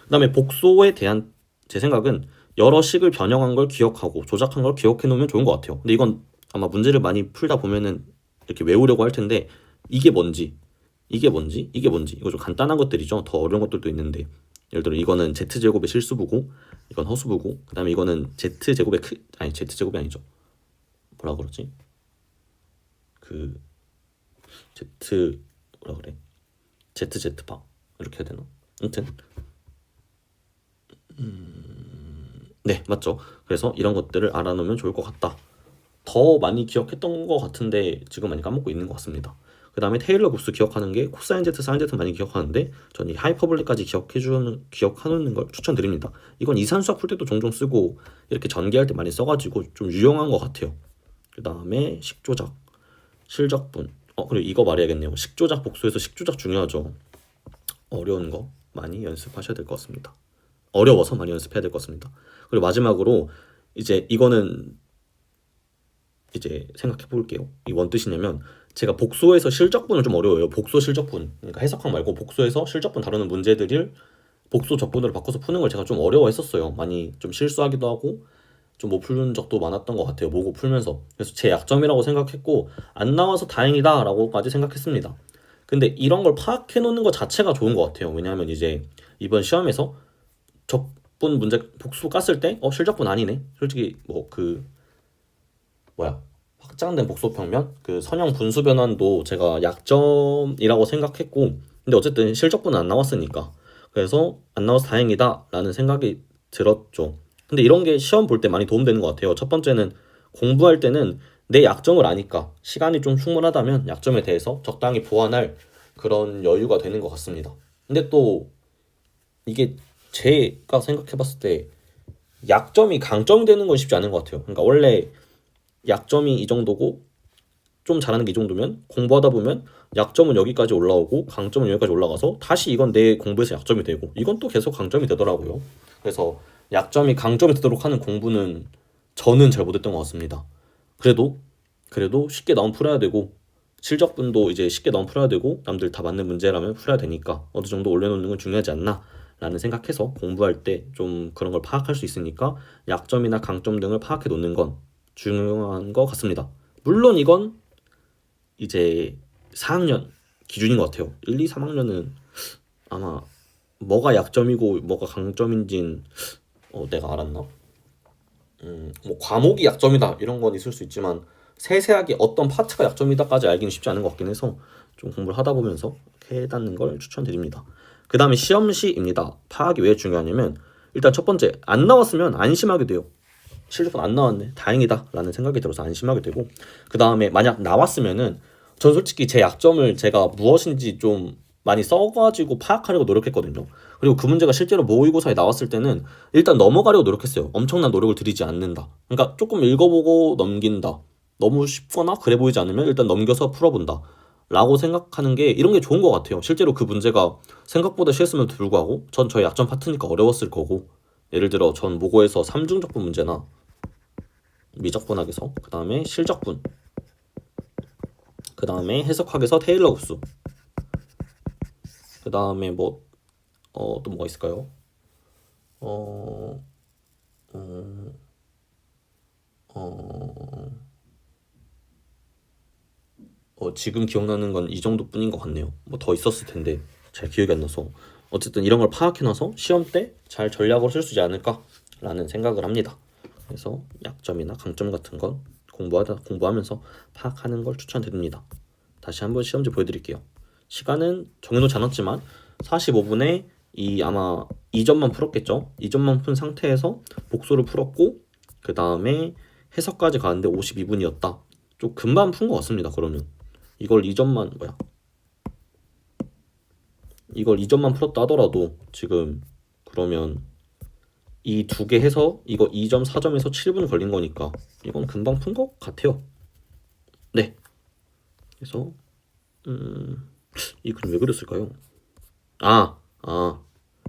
그 다음에 복소에 대한 제 생각은 여러 식을 변형한 걸 기억하고 조작한 걸 기억해 놓으면 좋은 것 같아요. 근데 이건 아마 문제를 많이 풀다 보면은 이렇게 외우려고 할 텐데 이게 뭔지 이게 뭔지 이거 좀 간단한 것들이죠. 더 어려운 것들도 있는데 예를 들어 이거는 Z제곱의 실수부고 이건 허수부고 그 다음에 이거는 Z제곱의 아니 Z제곱이 아니죠. 뭐라 그러지? 그 Z 뭐라 그래? ZZ파 이렇게 해야 되나? 아무튼 네 맞죠. 그래서 이런 것들을 알아놓으면 좋을 것 같다. 더 많이 기억했던 것 같은데 지금 많이 까먹고 있는 것 같습니다. 그 다음에 테일러 곱수 기억하는 게 코사인 Z, 사인 Z 많이 기억하는데 저는 이 하이퍼볼리까지 기억하는 걸 추천드립니다. 이건 이산수학 풀 때도 종종 쓰고 이렇게 전개할 때 많이 써가지고 좀 유용한 것 같아요. 그 다음에 식조작, 실적분. 그리고 이거 말해야겠네요. 식조작 복수에서 식조작 중요하죠. 어려운 거 많이 연습하셔야 될 것 같습니다. 어려워서 많이 연습해야 될 것 같습니다. 그리고 마지막으로 이제 이거는 이제 생각해 볼게요. 이 뭔 뜻이냐면 제가 복소에서 실적분을 좀 어려워요. 복소 실적분. 그러니까 해석학 말고 복소에서 실적분 다루는 문제들을 복소 적분으로 바꿔서 푸는 걸 제가 좀 어려워했었어요. 많이 좀 실수하기도 하고 좀 못 푸는 적도 많았던 것 같아요. 모고 풀면서. 그래서 제 약점이라고 생각했고 안 나와서 다행이다 라고까지 생각했습니다. 근데 이런 걸 파악해 놓는 것 자체가 좋은 것 같아요. 왜냐하면 이제 이번 시험에서 적분 문제 복수 깠을 때 실적분 아니네. 솔직히 뭐 그 확장된 복소평면 그 선형 분수 변환도 제가 약점이라고 생각했고 근데 어쨌든 실적분은 안 나왔으니까 그래서 안 나와서 다행이다 라는 생각이 들었죠. 근데 이런 게 시험 볼 때 많이 도움되는 것 같아요. 첫 번째는 공부할 때는 내 약점을 아니까 시간이 좀 충분하다면 약점에 대해서 적당히 보완할 그런 여유가 되는 것 같습니다. 근데 또 이게 제가 생각해봤을 때 약점이 강점이 되는 건 쉽지 않은 것 같아요. 그러니까 원래 약점이 이 정도고 좀 잘하는 게 이 정도면 공부하다 보면 약점은 여기까지 올라오고 강점은 여기까지 올라가서 다시 이건 내 공부에서 약점이 되고 이건 또 계속 강점이 되더라고요. 그래서 약점이 강점이 되도록 하는 공부는 저는 잘 못했던 것 같습니다. 그래도 쉽게 나오면 풀어야 되고 실적분도 이제 쉽게 나오면 풀어야 되고 남들 다 맞는 문제라면 풀어야 되니까 어느 정도 올려놓는 건 중요하지 않나 라는 생각해서 공부할 때 좀 그런 걸 파악할 수 있으니까 약점이나 강점 등을 파악해 놓는 건 중요한 것 같습니다. 물론 이건 이제 4학년 기준인 것 같아요. 1, 2, 3학년은 아마 뭐가 약점이고 뭐가 강점인진 내가 알았나? 뭐 과목이 약점이다 이런 건 있을 수 있지만 세세하게 어떤 파트가 약점이다까지 알기는 쉽지 않은 것 같긴 해서 좀 공부를 하다 보면서 해닿는 걸 추천드립니다. 그 다음에 시험시입니다. 파악이 왜 중요하냐면 일단 첫 번째 안 나왔으면 안심하게 돼요. 실력은 안 나왔네 다행이다 라는 생각이 들어서 안심하게 되고 그 다음에 만약 나왔으면은 전 솔직히 제 약점을 제가 무엇인지 좀 많이 써가지고 파악하려고 노력했거든요. 그리고 그 문제가 실제로 모의고사에 나왔을 때는 일단 넘어가려고 노력했어요. 엄청난 노력을 들이지 않는다. 그러니까 조금 읽어보고 넘긴다. 너무 쉽거나 그래 보이지 않으면 일단 넘겨서 풀어본다 라고 생각하는 게 이런 게 좋은 것 같아요. 실제로 그 문제가 생각보다 쉬웠음에도 불구하고 전 저의 약점 파트니까 어려웠을 거고 예를 들어 전 모고에서 삼중적분 문제나 미적분학에서 그 다음에 실적분 그 다음에 해석학에서 테일러 흡수 그 다음에 뭐 또 뭐가 있을까요? 지금 기억나는 건 이 정도뿐인 것 같네요. 뭐 더 있었을 텐데 잘 기억이 안 나서 어쨌든 이런 걸 파악해놔서 시험 때 잘 전략으로 쓸 수 있지 않을까라는 생각을 합니다. 그래서 약점이나 강점 같은 건 공부하면서 파악하는 걸 추천드립니다. 다시 한번 시험지 보여드릴게요. 시간은 정해놓지 않았지만 45분에 아마 2점만 풀었겠죠. 2점만 푼 상태에서 복수를 풀었고 그 다음에 해석까지 가는데 52분이었다. 좀 금방 푼 것 같습니다. 그러면 이걸 2점만 풀었다 하더라도 지금 그러면 이 두 개 해서 이거 2점 4점에서 7분 걸린 거니까 이건 금방 푼 것 같아요. 네. 그래서 이 그림 왜 그렸을까요?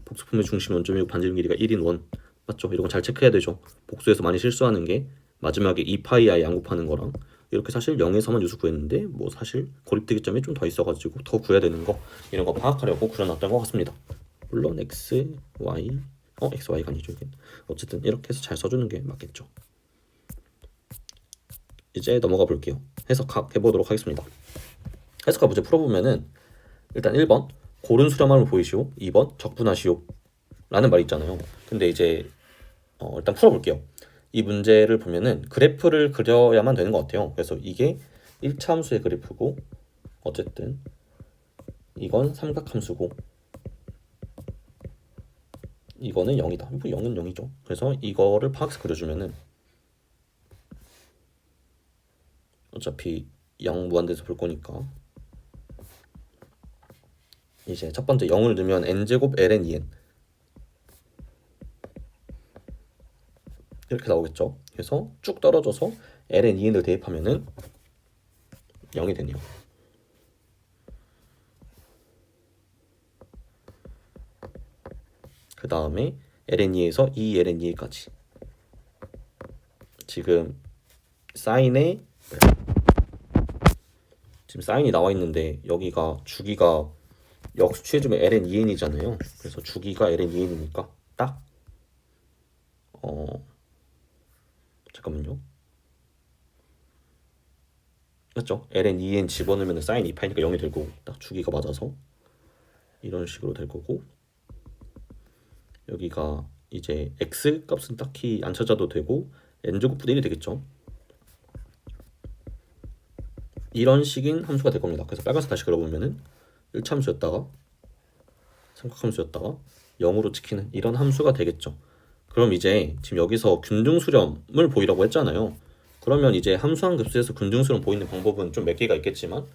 복수품의 중심 원점이고 반지름 길이가 1인 원. 맞죠? 이런 거 잘 체크해야 되죠. 복수에서 많이 실수하는 게 마지막에 2파이 양곱하는 거랑 이렇게 사실 0에서만 유수 구했는데 뭐 사실 고립되기점이 좀 더 있어가지고 더 구해야 되는 거 이런 거 파악하려고 그려놨던 것 같습니다. 물론 x, y, x, y가 아니죠. 어쨌든 이렇게 해서 잘 써주는 게 맞겠죠. 이제 넘어가 볼게요. 해석 해보도록 하겠습니다. 해석학 문제 풀어보면은 일단 1번 고른 수렴함을 보이시오. 2번 적분하시오 라는 말이 있잖아요. 근데 이제 일단 풀어볼게요. 이 문제를 보면은 그래프를 그려야만 되는 것 같아요. 그래서 이게 1차 함수의 그래프고 어쨌든 이건 삼각함수고 이거는 0이다. 뭐 0은 0이죠. 그래서 이거를 파악해서 그려주면은 어차피 0 무한대에서 볼 거니까 이제 첫 번째 0을 넣으면 n제곱 ln 2n 이렇게 나오겠죠. 그래서 쭉 떨어져서 ln 2n을 대입하면은 0이 되네요. 그 다음에 ln 2에서 2 ln 2까지 지금 사인이 나와 있는데 여기가 주기가 역수취해주면 ln 2n이잖아요. 그래서 주기가 ln 2n이니까 딱 잠깐만요. 맞죠? ln 2n 집어넣으면 사인 2파이니까 0이 될 거고 딱 주기가 맞아서 이런 식으로 될 거고 여기가 이제 x 값은 딱히 안 찾아도 되고 n제곱분의 1이 되겠죠. 이런 식인 함수가 될 겁니다. 그래서 빨간색 다시 그려보면은 1차 함수였다가 삼각함수였다가 0으로 찍히는 이런 함수가 되겠죠. 그럼 이제 지금 여기서 균등수렴을 보이라고 했잖아요. 그러면 이제 함수한 급수에서 균등수렴 보이는 방법은 좀 몇 개가 있겠지만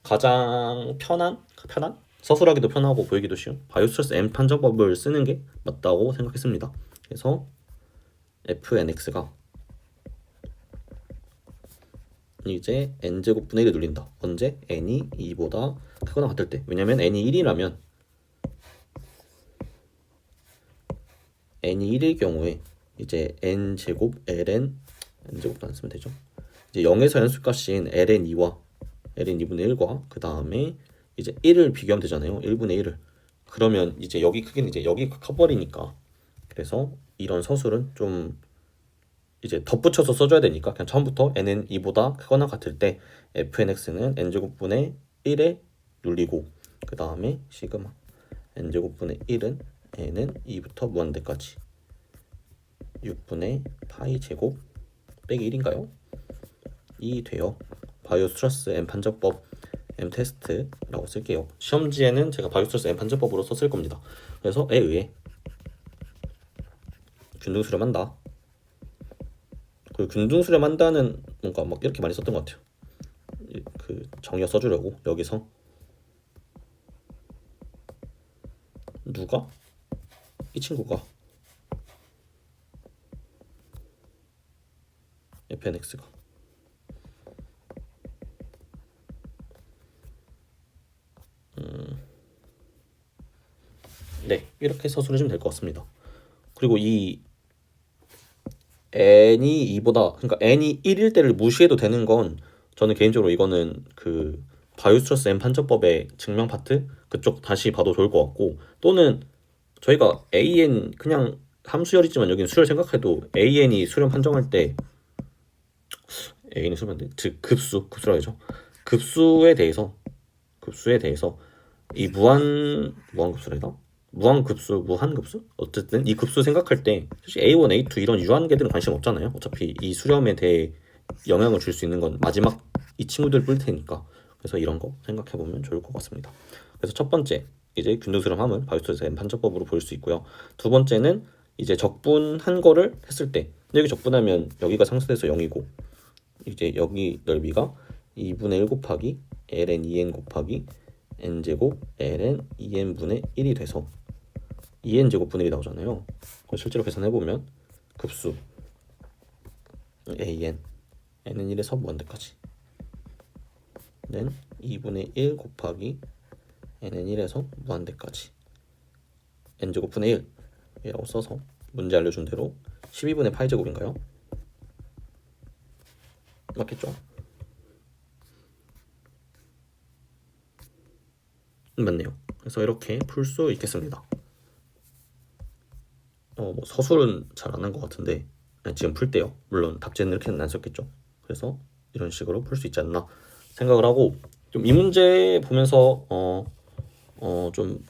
가장 편한 서술하기도 편하고 보이기도 쉬운 바이오스트러스 M 판정법을 쓰는 게 맞다고 생각했습니다. 그래서 fnx가 이제 n제곱분의 1을 눌린다. 언제? n이 2보다 크거나 같을 때. 왜냐면 n이 1이라면 n이 1일 경우에 이제 n제곱 ln n제곱도 안 쓰면 되죠. 이제 0에서 연수값인 ln 2와 ln 2분의 1과 그 다음에 이제 1을 비교하면 되잖아요. 1분의 1을. 그러면 이제 여기 크기는 이제 여기 커버리니까 그래서 이런 서술은 좀 이제 덧붙여서 써줘야 되니까 그냥 처음부터 n은 2보다 크거나 같을 때 fnx는 n제곱분의 1에 눌리고 그 다음에 시그마 n제곱분의 1은 n은 2부터 무한대까지 6분의 파이 제곱 빼기 1인가요? 이 돼요. 바이오스트러스 M 판정법 M 테스트라고 쓸게요. 시험지에는 제가 바이오스트러스 M 판정법으로 썼을 겁니다. 그래서 에 의해 균등수렴한다. 그 균등수렴한다는 뭔가 막 이렇게 많이 썼던 것 같아요. 그 정의어 써주려고 여기서 누가? 이 친구가 fnx가 네 이렇게 서술해주면 될 것 같습니다. 그리고 이 n이 2보다 그러니까 n이 1일 때를 무시해도 되는 건 저는 개인적으로 이거는 그 바이오스트러스 M 판정법의 증명 파트 그쪽 다시 봐도 좋을 것 같고 또는 저희가 an 그냥 함수열이지만 여기는 수열 생각해도 an이 수렴 판정할 때 A는 수반대 즉 급수라고 하죠. 급수에 대해서 이 무한급수래나? 무한급수? 어쨌든 이 급수 생각할 때 사실 A1, A2 이런 유한계들은 관심 없잖아요. 어차피 이 수렴에 대해 영향을 줄 수 있는 건 마지막 이 친구들 뿐일 테니까. 그래서 이런 거 생각해보면 좋을 것 같습니다. 그래서 첫 번째 이제 균등수렴함은 바이스트레스 M 판정법으로 볼 수 있고요. 두 번째는 이제 적분한 거를 했을 때 여기 적분하면 여기가 상수돼서 0이고 이제 여기 넓이가 2분의 1 곱하기 ln 2n 곱하기 n제곱 ln 2n분의 1이 돼서 2n제곱분의 1이 나오잖아요. 실제로 계산해보면 급수 an n은 1에서 무한대까지 는 2분의 1 곱하기 n은 1에서 무한대까지 n제곱분의 1이라고 써서 문제 알려준 대로 12분의 파이제곱인가요? 맞겠죠? 맞네요. 그래서 이렇게 풀 수 있겠습니다. 뭐 서술은 잘 안 한 것 같은데 지금 풀 때요. 물론 답지는 이렇게는 안 썼겠죠. 그래서 이런 식으로 풀 수 있지 않나 생각을 하고 좀 이 문제 보면서 좀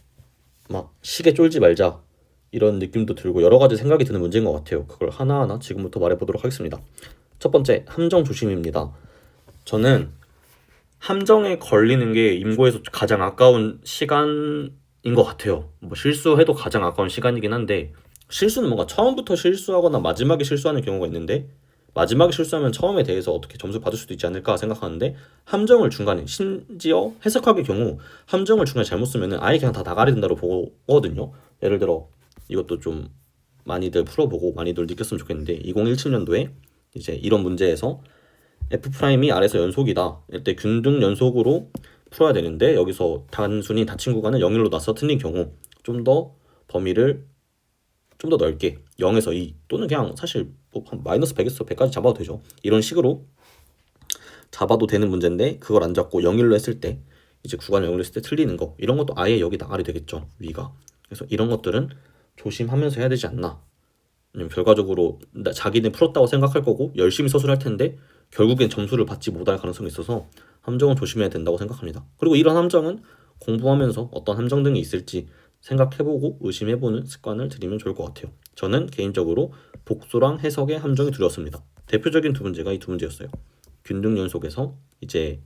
막 시계 쫄지 말자 이런 느낌도 들고 여러 가지 생각이 드는 문제인 것 같아요. 그걸 하나하나 지금부터 말해보도록 하겠습니다. 첫 번째 함정 조심입니다. 저는 함정에 걸리는 게 임고에서 가장 아까운 시간인 것 같아요. 뭐 실수해도 가장 아까운 시간이긴 한데 실수는 뭔가 처음부터 실수하거나 마지막에 실수하는 경우가 있는데 마지막에 실수하면 처음에 대해서 어떻게 점수 받을 수도 있지 않을까 생각하는데 함정을 중간에 심지어 해석학의 경우 함정을 중간에 잘못 쓰면 아예 그냥 다 나가리 된다고 보거든요. 예를 들어 이것도 좀 많이들 풀어보고 많이들 느꼈으면 좋겠는데 2017년도에 이제 이런 문제에서 F'이 R에서 연속이다. 이때 균등 연속으로 풀어야 되는데 여기서 단순히 닫힌 구간을 0일로 놔서 틀린 경우 좀 더 범위를 좀 더 넓게 0에서 2 또는 그냥 사실 뭐 마이너스 100에서 100까지 잡아도 되죠. 이런 식으로 잡아도 되는 문제인데 그걸 안 잡고 0일로 했을 때 이제 구간을 0일로 했을 때 틀리는 거 이런 것도 아예 여기 나가리 되겠죠. 위가. 그래서 이런 것들은 조심하면서 해야 되지 않나. 왜냐면 결과적으로 자기는 풀었다고 생각할 거고 열심히 서술할 텐데 결국엔 점수를 받지 못할 가능성이 있어서 함정은 조심해야 된다고 생각합니다. 그리고 이런 함정은 공부하면서 어떤 함정 등이 있을지 생각해보고 의심해보는 습관을 들이면 좋을 것 같아요. 저는 개인적으로 복수랑 해석의 함정이 두렵습니다. 대표적인 두 문제가 이 두 문제였어요. 균등 연속에서 이제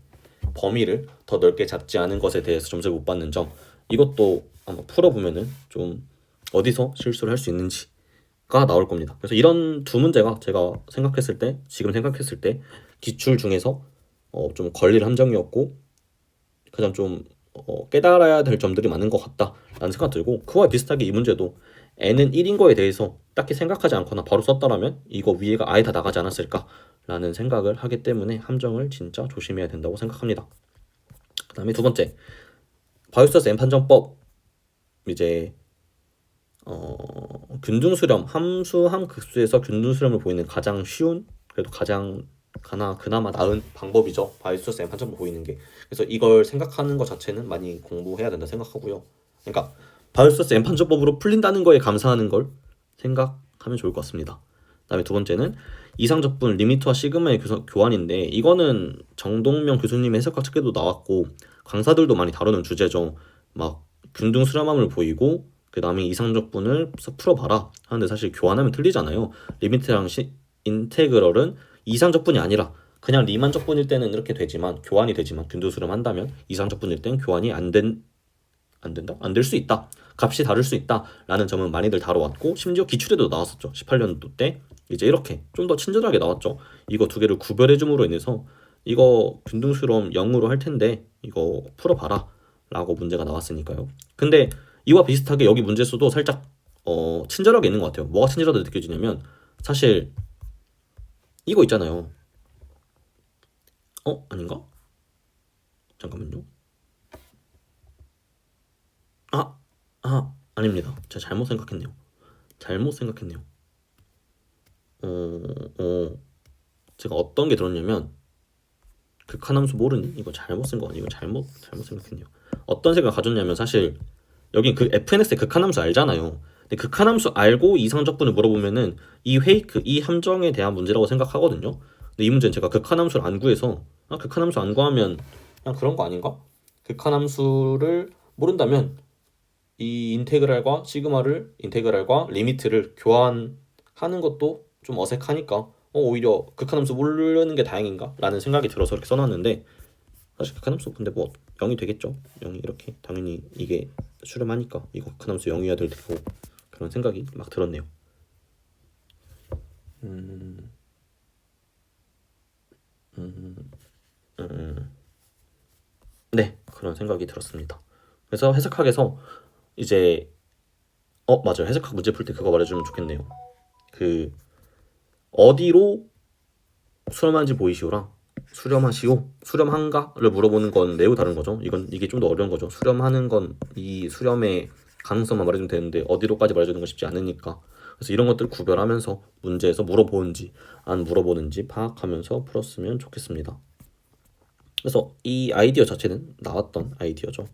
범위를 더 넓게 잡지 않은 것에 대해서 점수를 못 받는 점 이것도 아마 풀어보면은 좀 어디서 실수를 할 수 있는지가 나올 겁니다. 그래서 이런 두 문제가 제가 생각했을 때 지금 생각했을 때 기출 중에서 좀 걸릴 함정이었고 가장 좀 깨달아야 될 점들이 많은 것 같다라는 생각 들고 그와 비슷하게 이 문제도 n은 1인 거에 대해서 딱히 생각하지 않거나 바로 썼더라면 이거 위에가 아예 다 나가지 않았을까라는 생각을 하기 때문에 함정을 진짜 조심해야 된다고 생각합니다. 그 다음에 두 번째 바이오스타스 M 판정법 이제 균등수렴 함수함 극수에서 균등수렴을 보이는 가장 쉬운 그래도 가장 그나마 나은 방법이죠. 바이오스타스 M 판정법 보이는 게. 그래서 이걸 생각하는 것 자체는 많이 공부해야 된다 생각하고요. 그러니까 바이오스타스 M 판정법으로 풀린다는 거에 감사하는 걸 생각하면 좋을 것 같습니다. 그다음에 두 번째는 이상적분 리미트와 시그마의 교환인데 이거는 정동명 교수님의 해석학 책에도 나왔고 강사들도 많이 다루는 주제죠. 막 균등 수렴함을 보이고 그 다음에 이상적분을 풀어봐라 하는데 사실 교환하면 틀리잖아요. 리미트랑 인테그럴은 이상적분이 아니라 그냥 리만적분일 때는 이렇게 되지만 교환이 되지만 균등 수렴한다면 이상적분일 때는 교환이 안 된다? 안 될 수 있다. 값이 다를 수 있다. 라는 점은 많이들 다뤄왔고 심지어 기출에도 나왔었죠. 18년도 때 이제 이렇게 좀 더 친절하게 나왔죠. 이거 두 개를 구별해 줌으로 인해서 이거 균등수렴 0으로 할 텐데 이거 풀어봐라 라고 문제가 나왔으니까요. 근데 이와 비슷하게 여기 문제수도 살짝 친절하게 있는 것 같아요. 뭐가 친절하게 느껴지냐면 사실 이거 있잖아요. 아닌가? 잠깐만요. 아닙니다. 제가 잘못 생각했네요. 제가 어떤 게 들었냐면 극한함수 모르니? 이거 잘못 쓴 거 아니에요? 이거 잘못 생각했네요. 어떤 생각 가졌냐면 사실 여긴 그 FNX의 극한함수 알잖아요. 근데 극한함수 알고 이상적분을 물어보면은 이 함정에 대한 문제라고 생각하거든요. 근데 이 문제는 제가 극한함수를 안 구해서 극한함수 안 구하면 그냥 그런 거 아닌가? 극한함수를 모른다면 이 인테그랄과 리미트를 교환하는 것도 좀 어색하니까 오히려 극한함수 모르는 게 다행인가? 라는 생각이 들어서 이렇게 써놨는데 사실 극한함수 근데 뭐 0이 되겠죠. 0이 이렇게 당연히 이게 수렴하니까 이거 극한함수 0이어야 될 테고 그런 생각이 막 들었네요. 네, 그런 생각이 들었습니다. 그래서 해석학에서 이제 맞아요. 해석학 문제 풀 때 그거 말해주면 좋겠네요. 그 어디로 수렴하는지 보이시오랑 수렴하시오, 수렴한가를 물어보는 건 매우 다른 거죠. 이게 좀 더 어려운 거죠. 수렴하는 건 이 수렴의 가능성만 말해주면 되는데 어디로까지 말해주는 건 쉽지 않으니까. 그래서 이런 것들 구별하면서 문제에서 물어보는지 안 물어보는지 파악하면서 풀었으면 좋겠습니다. 그래서 이 아이디어 자체는 나왔던 아이디어죠.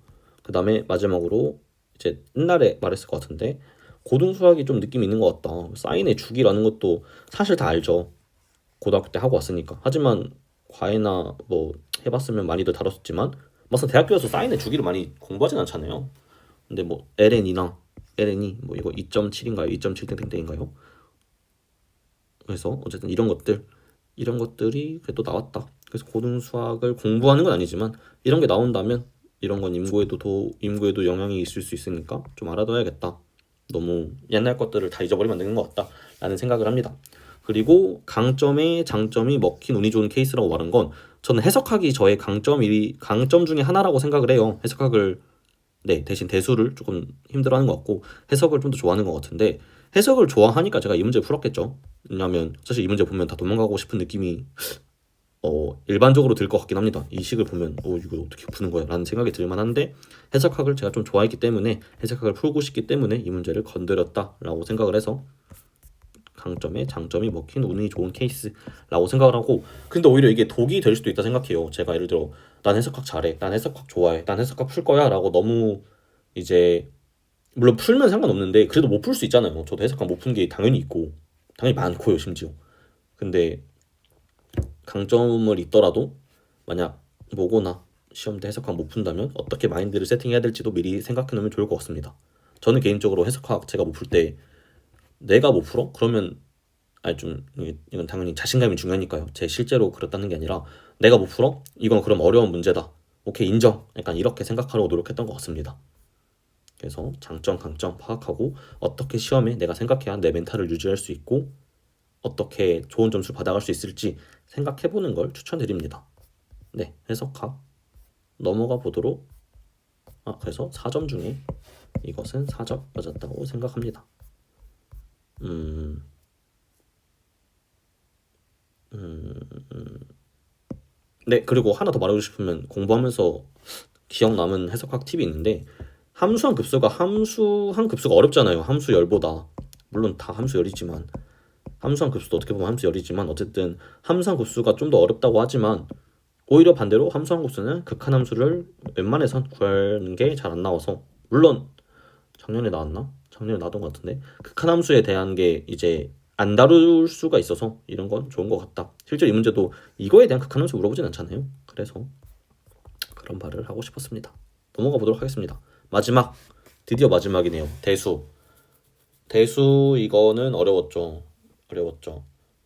그 다음에 마지막으로 이제 옛날에 말했을 것 같은데 고등수학이 좀 느낌이 있는 것 같다. 사인의 주기라는 것도 사실 다 알죠. 고등학교 때 하고 왔으니까. 하지만 과외나 뭐 해봤으면 많이들 다뤘었지만 막상 대학교에서 사인의 주기를 많이 공부하진 않잖아요. 근데 뭐 LN이 뭐 이거 2.7인가요? 2.7 땡땡땡인가요? 그래서 어쨌든 이런 것들이 그래도 나왔다. 그래서 고등수학을 공부하는 건 아니지만 이런 게 나온다면 이런 건 임구에도 영향이 있을 수 있으니까 좀 알아둬야겠다. 너무 옛날 것들을 다 잊어버리면 안 되는 것 같다 라는 생각을 합니다. 그리고 강점에 장점이 먹힌 운이 좋은 케이스라고 말한 건 저는 해석학이 저의 강점 중에 하나라고 생각을 해요. 해석학을 대신 대수를 조금 힘들어하는 것 같고 해석을 좀 더 좋아하는 것 같은데 해석을 좋아하니까 제가 이 문제 풀었겠죠. 왜냐하면 사실 이 문제 보면 다 도망가고 싶은 느낌이 일반적으로 들 것 같긴 합니다. 이 식을 보면 이거 어떻게 푸는 거야? 라는 생각이 들 만한데 해석학을 제가 좀 좋아했기 때문에 해석학을 풀고 싶기 때문에 이 문제를 건드렸다라고 생각을 해서 강점에 장점이 먹힌 운이 좋은 케이스라고 생각을 하고 근데 오히려 이게 독이 될 수도 있다 생각해요. 제가 예를 들어 난 해석학 잘해, 난 해석학 좋아해, 난 해석학 풀 거야 라고 너무 이제 물론 풀면 상관없는데 그래도 못 풀 수 있잖아요. 저도 해석학 못 푼 게 당연히 있고 당연히 많고요 심지어. 근데 강점을 있더라도 만약 모고나 시험 때 해석학 못 푼다면 어떻게 마인드를 세팅해야 될지도 미리 생각해 놓으면 좋을 것 같습니다. 저는 개인적으로 해석학 제가 못 풀 때 내가 못 풀어? 그러면 아니 좀 이건 당연히 자신감이 중요하니까요. 제 실제로 그랬다는 게 아니라 내가 못 풀어? 이건 그럼 어려운 문제다. 오케이 인정. 약간 이렇게 생각하려고 노력했던 것 같습니다. 그래서 장점 강점 파악하고 어떻게 시험에 내가 생각해야 내 멘탈을 유지할 수 있고 어떻게 좋은 점수를 받아갈 수 있을지 생각해보는 걸 추천드립니다. 네, 해석학 넘어가 보도록. 그래서 4점 중에 이것은 4점 맞았다고 생각합니다. 네, 그리고 하나 더 말하고 싶으면 공부하면서 기억 남은 해석학 팁이 있는데 함수한 급수가 어렵잖아요. 함수 열보다. 물론 다 함수 열이지만 함수한 급수도 어떻게 보면 함수 열이지만 어쨌든 함수한 급수가 좀 더 어렵다고 하지만 오히려 반대로 함수한 급수는 극한함수를 웬만해선 구하는 게 잘 안 나와서 물론 작년에 나왔나? 작년에 나왔던 것 같은데 극한함수에 대한 게 이제 안 다룰 수가 있어서 이런 건 좋은 것 같다. 실제 이 문제도 이거에 대한 극한함수 물어보진 않잖아요. 그래서 그런 말을 하고 싶었습니다. 넘어가 보도록 하겠습니다. 드디어 마지막이네요. 대수 이거는 어려웠죠.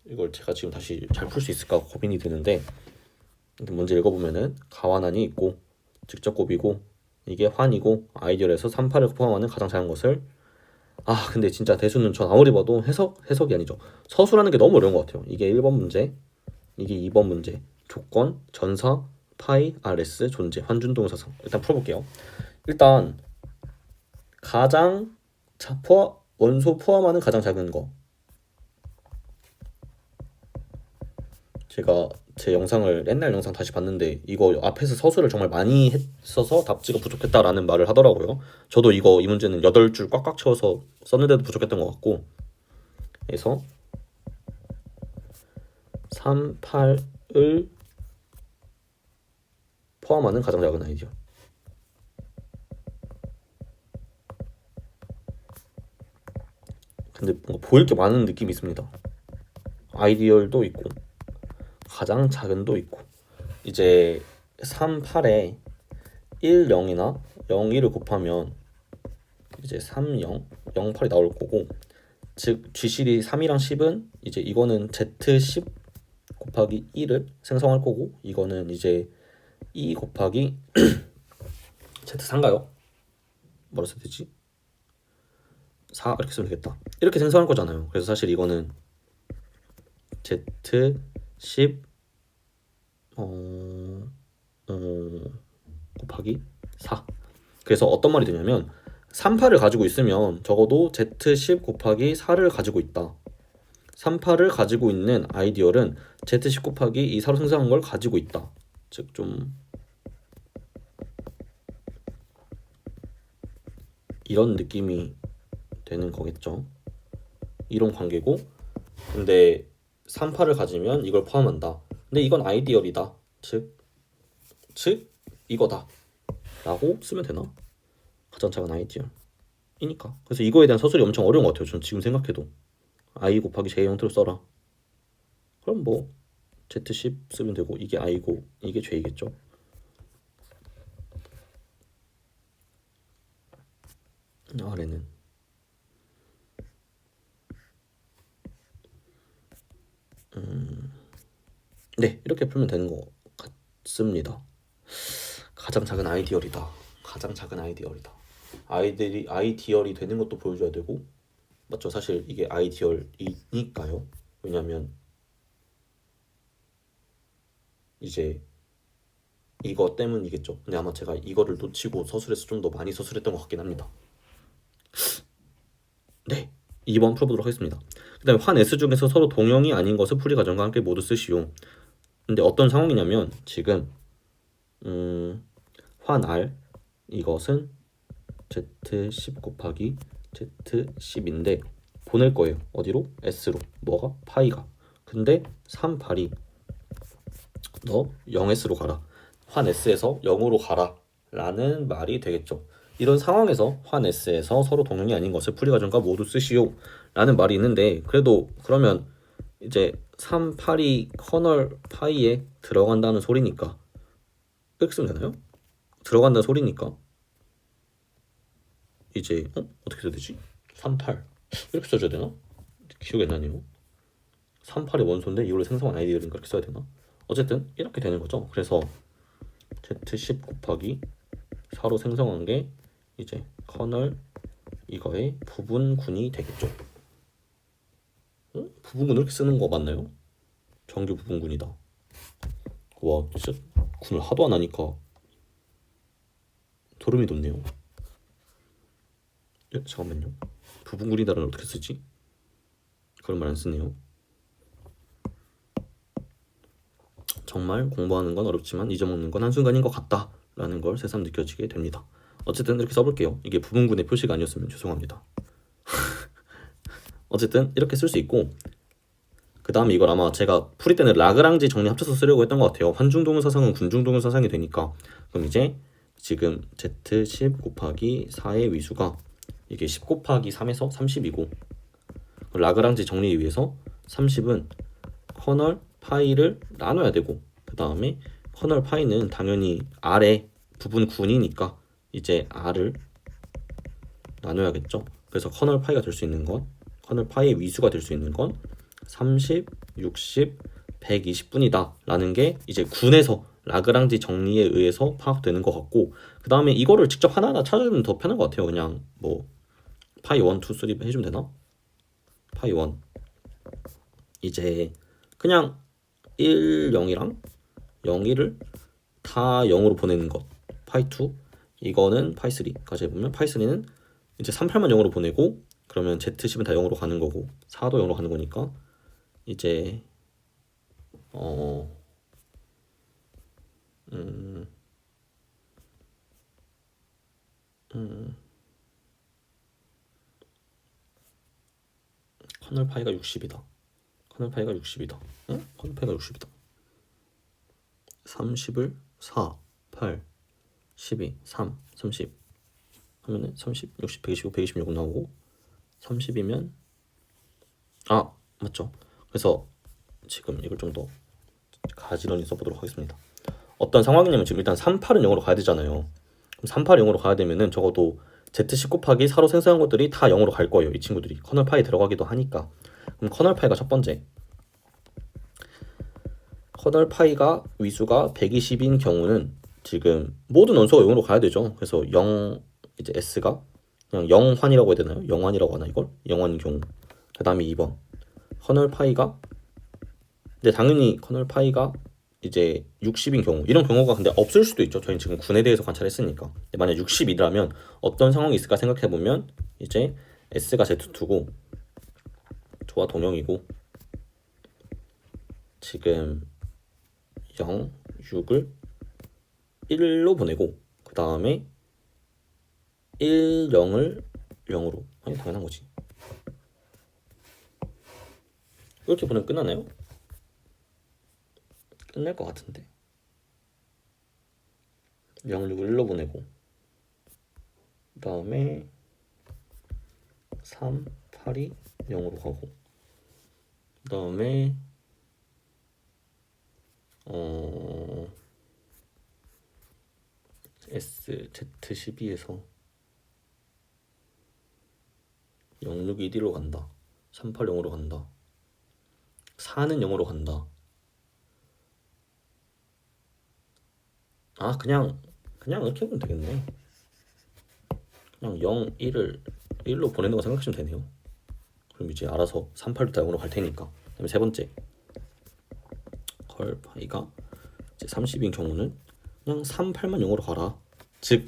이걸 제가 지금 다시 잘 풀 수 있을까 고민이 되는데 문제 읽어보면은 가환환이 있고 직접곱이고 이게 환이고 아이디어에서 3,8을 포함하는 가장 작은 것을 근데 진짜 대수는 전 아무리 봐도 해석이 아니죠. 서술하는 게 너무 어려운 것 같아요. 이게 1번 문제, 이게 2번 문제. 조건, 전사, 파이, RS, 존재, 환준동사성. 일단 풀어볼게요. 일단 원소 포함하는 가장 작은 거. 제가 제 옛날 영상 다시 봤는데 이거 앞에서 서술을 정말 많이 했어서 답지가 부족했다라는 말을 하더라고요. 저도 이 문제는 8줄 꽉꽉 채워서 썼는데도 부족했던 것 같고 그래서 3, 8을 포함하는 가장 작은 아이디어. 근데 뭔가 보일 게 많은 느낌이 있습니다. 아이디어도 있고 가장 작은도 있고 이제 3, 8에 1, 0이나 0, 1을 곱하면 이제 3, 0, 0, 8이 나올 거고 즉 G실이 3이랑 10은 이제 이거는 Z10 곱하기 1을 생성할 거고 이거는 이제 2 곱하기 Z4인가요? 뭐라 써야 되지? 4 이렇게 쓰면 되겠다. 이렇게 생성할 거잖아요. 그래서 사실 이거는 Z10 곱하기 4. 그래서 어떤 말이 되냐면 38을 가지고 있으면 적어도 Z10 곱하기 4를 가지고 있다. 38을 가지고 있는 아이디얼은 Z10 곱하기 이 4로 생성한 걸 가지고 있다. 즉 좀 이런 느낌이 되는 거겠죠. 이런 관계고 근데 38을 가지면 이걸 포함한다. 근데 이건 아이디얼이다. 즉 이거다 라고 쓰면 되나? 가장 작은 아이디얼이니까. 그래서 이거에 대한 서술이 엄청 어려운 것 같아요. 저는 지금 생각해도 i 곱하기 j 형태로 써라. 그럼 뭐 z10 쓰면 되고 이게 i고 이게 j겠죠. 아래는 네 이렇게 풀면 되는 것 같습니다. 가장 작은 아이디얼이다. 가장 작은 아이디얼이다. 아이디얼이 되는 것도 보여줘야 되고 맞죠? 사실 이게 아이디얼이니까요. 왜냐면 이제 이거 때문이겠죠. 근데 아마 제가 이거를 놓치고 서술해서 좀 더 많이 서술했던 것 같긴 합니다. 네, 2번 풀어보도록 하겠습니다. 그 다음에 환 S 중에서 서로 동형이 아닌 것을 풀이 과정과 함께 모두 쓰시오. 근데 어떤 상황이냐면 지금 환 R 이것은 Z10 곱하기 Z10인데 보낼 거예요. 어디로? S로. 뭐가? 파이가. 근데 3발이 너 0S로 가라. 환 S에서 0으로 가라 라는 말이 되겠죠. 이런 상황에서 환 S에서 서로 동형이 아닌 것을 풀이 과정과 모두 쓰시오 라는 말이 있는데 그래도 그러면 이제 3, 8이 커널 파이에 들어간다는 소리니까 이렇게 쓰면 되나요? 들어간다는 소리니까 이제 어떻게 써야 되지? 3, 8 이렇게 써줘야 되나? 기억이 안 나네요. 3, 8의 원소인데 이걸로 생성한 아이디어인가 이렇게 써야 되나? 어쨌든 이렇게 되는 거죠. 그래서 Z10 곱하기 4로 생성한 게 이제 커널 이거의 부분군이 되겠죠. 부분군 이렇게 쓰는 거 맞나요? 정규 부분군이다. 와 진짜 군을 하도 안 하니까 소름이 돋네요. 잠깐만요. 부분군이다를 어떻게 쓰지? 그런 말 안 쓰네요. 정말 공부하는 건 어렵지만 잊어먹는 건 한순간인 것 같다 라는 걸 새삼 느껴지게 됩니다. 어쨌든 이렇게 써볼게요. 이게 부분군의 표시가 아니었으면 죄송합니다. 어쨌든 이렇게 쓸 수 있고 그 다음에 이걸 아마 제가 풀이 때는 라그랑지 정리 합쳐서 쓰려고 했던 것 같아요. 환중동사상은 군중동사상이 되니까 그럼 이제 지금 Z10 곱하기 4의 위수가 이게 10 곱하기 3에서 30이고 라그랑지 정리에 위해서 30은 커널 파이를 나눠야 되고 그 다음에 커널 파이는 당연히 R의 부분군이니까 이제 R을 나눠야겠죠. 그래서 커널 파이가 될 수 있는 건 커널 파이의 위수가 될 수 있는 건 30, 60, 120분이다 라는 게 이제 군에서 라그랑지 정리에 의해서 파악되는 것 같고 그 다음에 이거를 직접 하나하나 찾아주면 더 편한 것 같아요. 그냥 뭐 파이 1, 2, 3 해주면 되나? 파이 1 이제 그냥 1, 0이랑 0, 1을 다 0으로 보내는 것 파이 2 이거는 파이 3까지 해보면 파이 3는 이제 3, 8만 0으로 보내고 그러면 Z10은 다 0으로 가는 거고 4도 0으로 가는 거니까 이제 커널 파이가 60이다. 커널 파이가 60이다. 응? 커널 파이가 60이다. 30을 4, 8, 12, 3, 30 하면은 30, 60, 125, 126 나오고 30이면 맞죠. 그래서 지금 이걸 좀 더 가지런히 써보도록 하겠습니다. 어떤 상황이냐면 지금 일단 38은 0으로 가야 되잖아요. 그럼 38이 0으로 가야 되면은 적어도 Z10 곱하기 4로 생성한 것들이 다 0으로 갈 거예요. 이 친구들이 커널 파이 들어가기도 하니까. 그럼 커널 파이가 첫 번째. 커널 파이가 위수가 120인 경우는 지금 모든 원소가 0으로 가야 되죠. 그래서 0 이제 S가 그냥 0환이라고 해야 되나요? 0환이라고 하나 이걸? 0환인 경우. 그 다음에 2번 커널 파이가 근데 당연히 커널 파이가 이제 60인 경우 이런 경우가 근데 없을 수도 있죠. 저희는 지금 군에 대해서 관찰했으니까. 근데 만약 60이라면 어떤 상황이 있을까 생각해보면 이제 S가 Z2고 조와 동형이고 지금 0, 6을 1로 보내고 그 다음에 1, 0을 0으로 아니 당연한 거지. 이렇게 보내면 끝나나요? 끝날 것 같은데 0, 6을 1로 보내고 그 다음에 3, 8이 0으로 가고 그 다음에 S, Z12에서 0, 6이 1로 간다 3, 8, 0으로 간다 4는 0으로 간다. 아 그냥 이렇게 하면 되겠네. 그냥 0, 1을 1로 보내는 거 생각하시면 되네요. 그럼 이제 알아서 3, 8도 다 0으로 갈 테니까. 그다음에 세 번째 컬 파이가 이제 30인 경우는 그냥 3, 8만 0으로 가라. 즉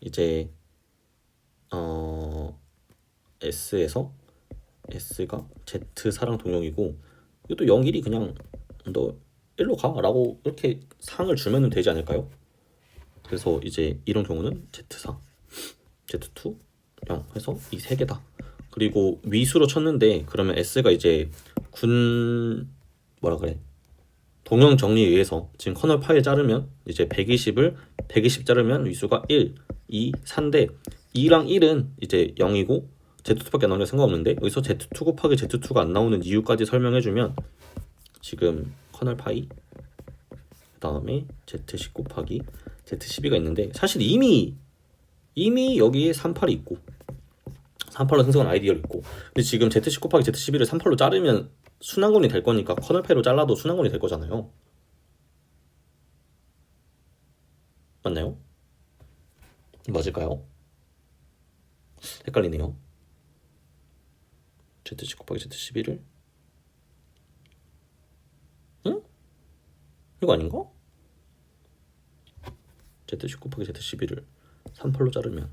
이제 S에서 S가 Z4랑 동형이고 이것도 0, 1이 그냥 너 1로 가라고 이렇게 상을 주면 되지 않을까요? 그래서 이제 이런 경우는 Z4, Z2, 0 해서 이 세 개다. 그리고 위수로 쳤는데 그러면 S가 이제 군 뭐라 그래 동형 정리에 의해서 지금 커널 파일 자르면 이제 120을 120 자르면 위수가 1, 2, 4인데 2랑 1은 이제 0이고 Z2밖에 안 나오니까 상관없는데 여기서 Z2 곱하기 Z2가 안 나오는 이유까지 설명해주면 지금 커널 파이 그 다음에 Z10 곱하기 Z12가 있는데 사실 이미 여기에 38이 있고 38로 생성한 아이디어를 있고 근데 지금 Z10 곱하기 Z11을 38로 자르면 순환군이 될 거니까 커널 파이로 잘라도 순환군이 될 거잖아요. 맞나요? 맞을까요? 헷갈리네요. Z10 곱하기 Z11을 응? 이거 아닌가? Z10 곱하기 Z11을 38로 자르면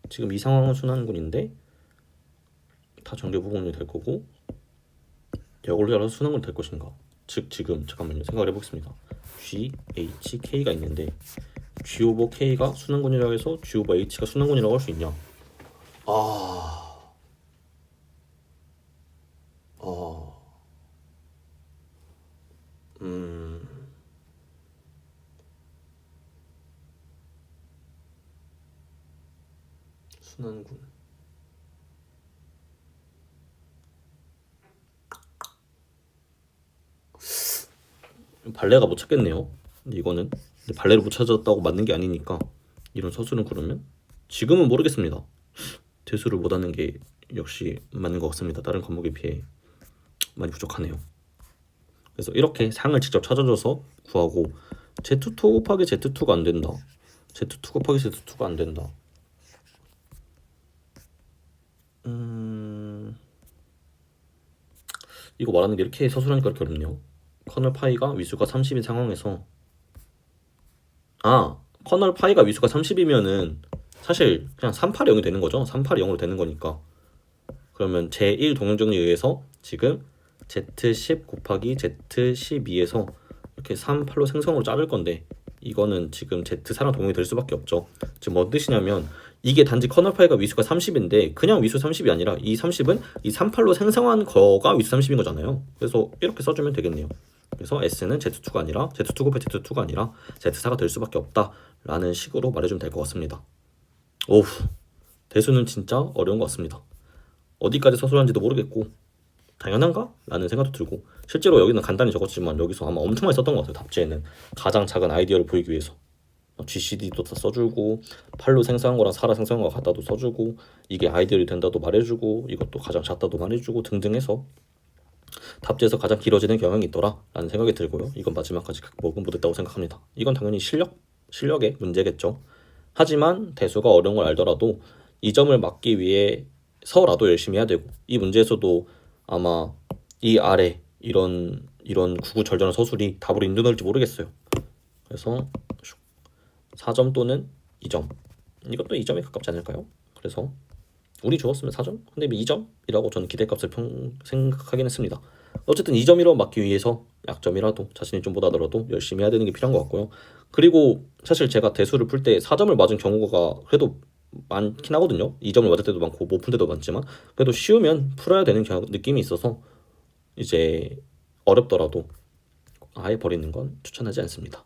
지금 이 상황은 순환군인데 다 정제부분이 될 거고 이걸로 잘라서 순환군이 될 것인가? 즉 지금 잠깐만요 생각을 해보겠습니다. G, H, K가 있는데 G 오버 K가 순환군이라고 해서 G 오버 H가 순환군이라고 할 수 있냐? 순환군 발레가 못 찾겠네요. 근데 이거는 발레를 못 찾았다고 맞는 게 아니니까 이런 서술은 그러면 지금은 모르겠습니다. 대수를 못하는 게 역시 맞는 것 같습니다. 다른 과목에 비해 많이 부족하네요. 그래서 이렇게 상을 직접 찾아줘서 구하고 Z2 곱하기 Z2가 안 된다. Z2 곱하기 Z2가 안 된다. 이거 말하는 게 이렇게 서술하니까 이렇게 어렵네요. 커널 파이가 위수가 30인 상황에서 커널 파이가 위수가 30이면은 사실 그냥 38이 0이 되는 거죠. 38이 0으로 되는 거니까 그러면 제1 동형정리에 의해서 지금 Z10 곱하기 Z12에서 이렇게 3, 8로 생성으로 자를 건데 이거는 지금 Z4랑 동형이 될 수밖에 없죠. 지금 뭔 뜻이냐면 이게 단지 커널 파이가 위수가 30인데 그냥 위수 30이 아니라 이 30은 이 38로 생성한 거가 위수 30인 거잖아요. 그래서 이렇게 써주면 되겠네요. 그래서 S는 Z2가 아니라 Z2 곱하기 Z2가 아니라 Z4가 될 수밖에 없다 라는 식으로 말해주면 될 것 같습니다. 오우 대수는 진짜 어려운 것 같습니다. 어디까지 서술하는지도 모르겠고 당연한가? 라는 생각도 들고 실제로 여기는 간단히 적었지만 여기서 아마 엄청 많이 썼던 것 같아요. 답지에는 가장 작은 아이디어를 보이기 위해서 GCD도 다 써주고 팔로 생성한 거랑 살아 생성한 거 같다도 써주고 이게 아이디어이 된다도 말해주고 이것도 가장 작다도 말해주고 등등 해서 답지에서 가장 길어지는 경향이 있더라 라는 생각이 들고요. 이건 마지막까지 먹은 못했다고 생각합니다. 이건 당연히 실력의 문제겠죠. 하지만 대수가 어려운 걸 알더라도 이 점을 막기 위해서라도 열심히 해야 되고 이 문제에서도 아마 이 아래 이런 구구절절한 서술이 답으로 인도될지 모르겠어요. 그래서 4점 또는 2점 이것도 2점에 가깝지 않을까요? 그래서 운이 좋았으면 4점? 근데 2점이라고 저는 기대값을 생각하긴 했습니다. 어쨌든 2점이라고 막기 위해서 약점이라도 자신이 좀 못하더라도 열심히 해야 되는 게 필요한 것 같고요. 그리고 사실 제가 대수를 풀 때 4점을 맞은 경우가 그래도 많긴 하거든요. 2점을 맞을 때도 많고 못 푼 때도 많지만 그래도 쉬우면 풀어야 되는 느낌이 있어서 이제 어렵더라도 아예 버리는 건 추천하지 않습니다.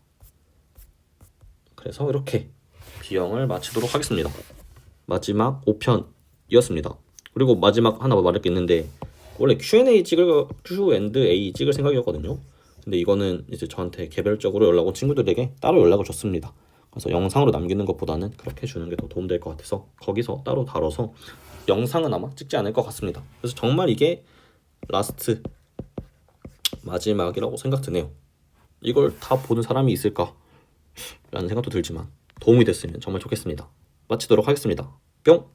그래서 이렇게 B형을 마치도록 하겠습니다. 마지막 5편이었습니다. 그리고 마지막 하나 말할 게 있는데 원래 Q&A 찍을 생각이었거든요. 근데 이거는 이제 저한테 개별적으로 연락 온 친구들에게 따로 연락을 줬습니다. 그래서 영상으로 남기는 것보다는 그렇게 주는 게 더 도움될 것 같아서 거기서 따로 다뤄서 영상은 아마 찍지 않을 것 같습니다. 그래서 정말 이게 라스트 마지막이라고 생각 드네요. 이걸 다 보는 사람이 있을까? 라는 생각도 들지만 도움이 됐으면 정말 좋겠습니다. 마치도록 하겠습니다. 뿅!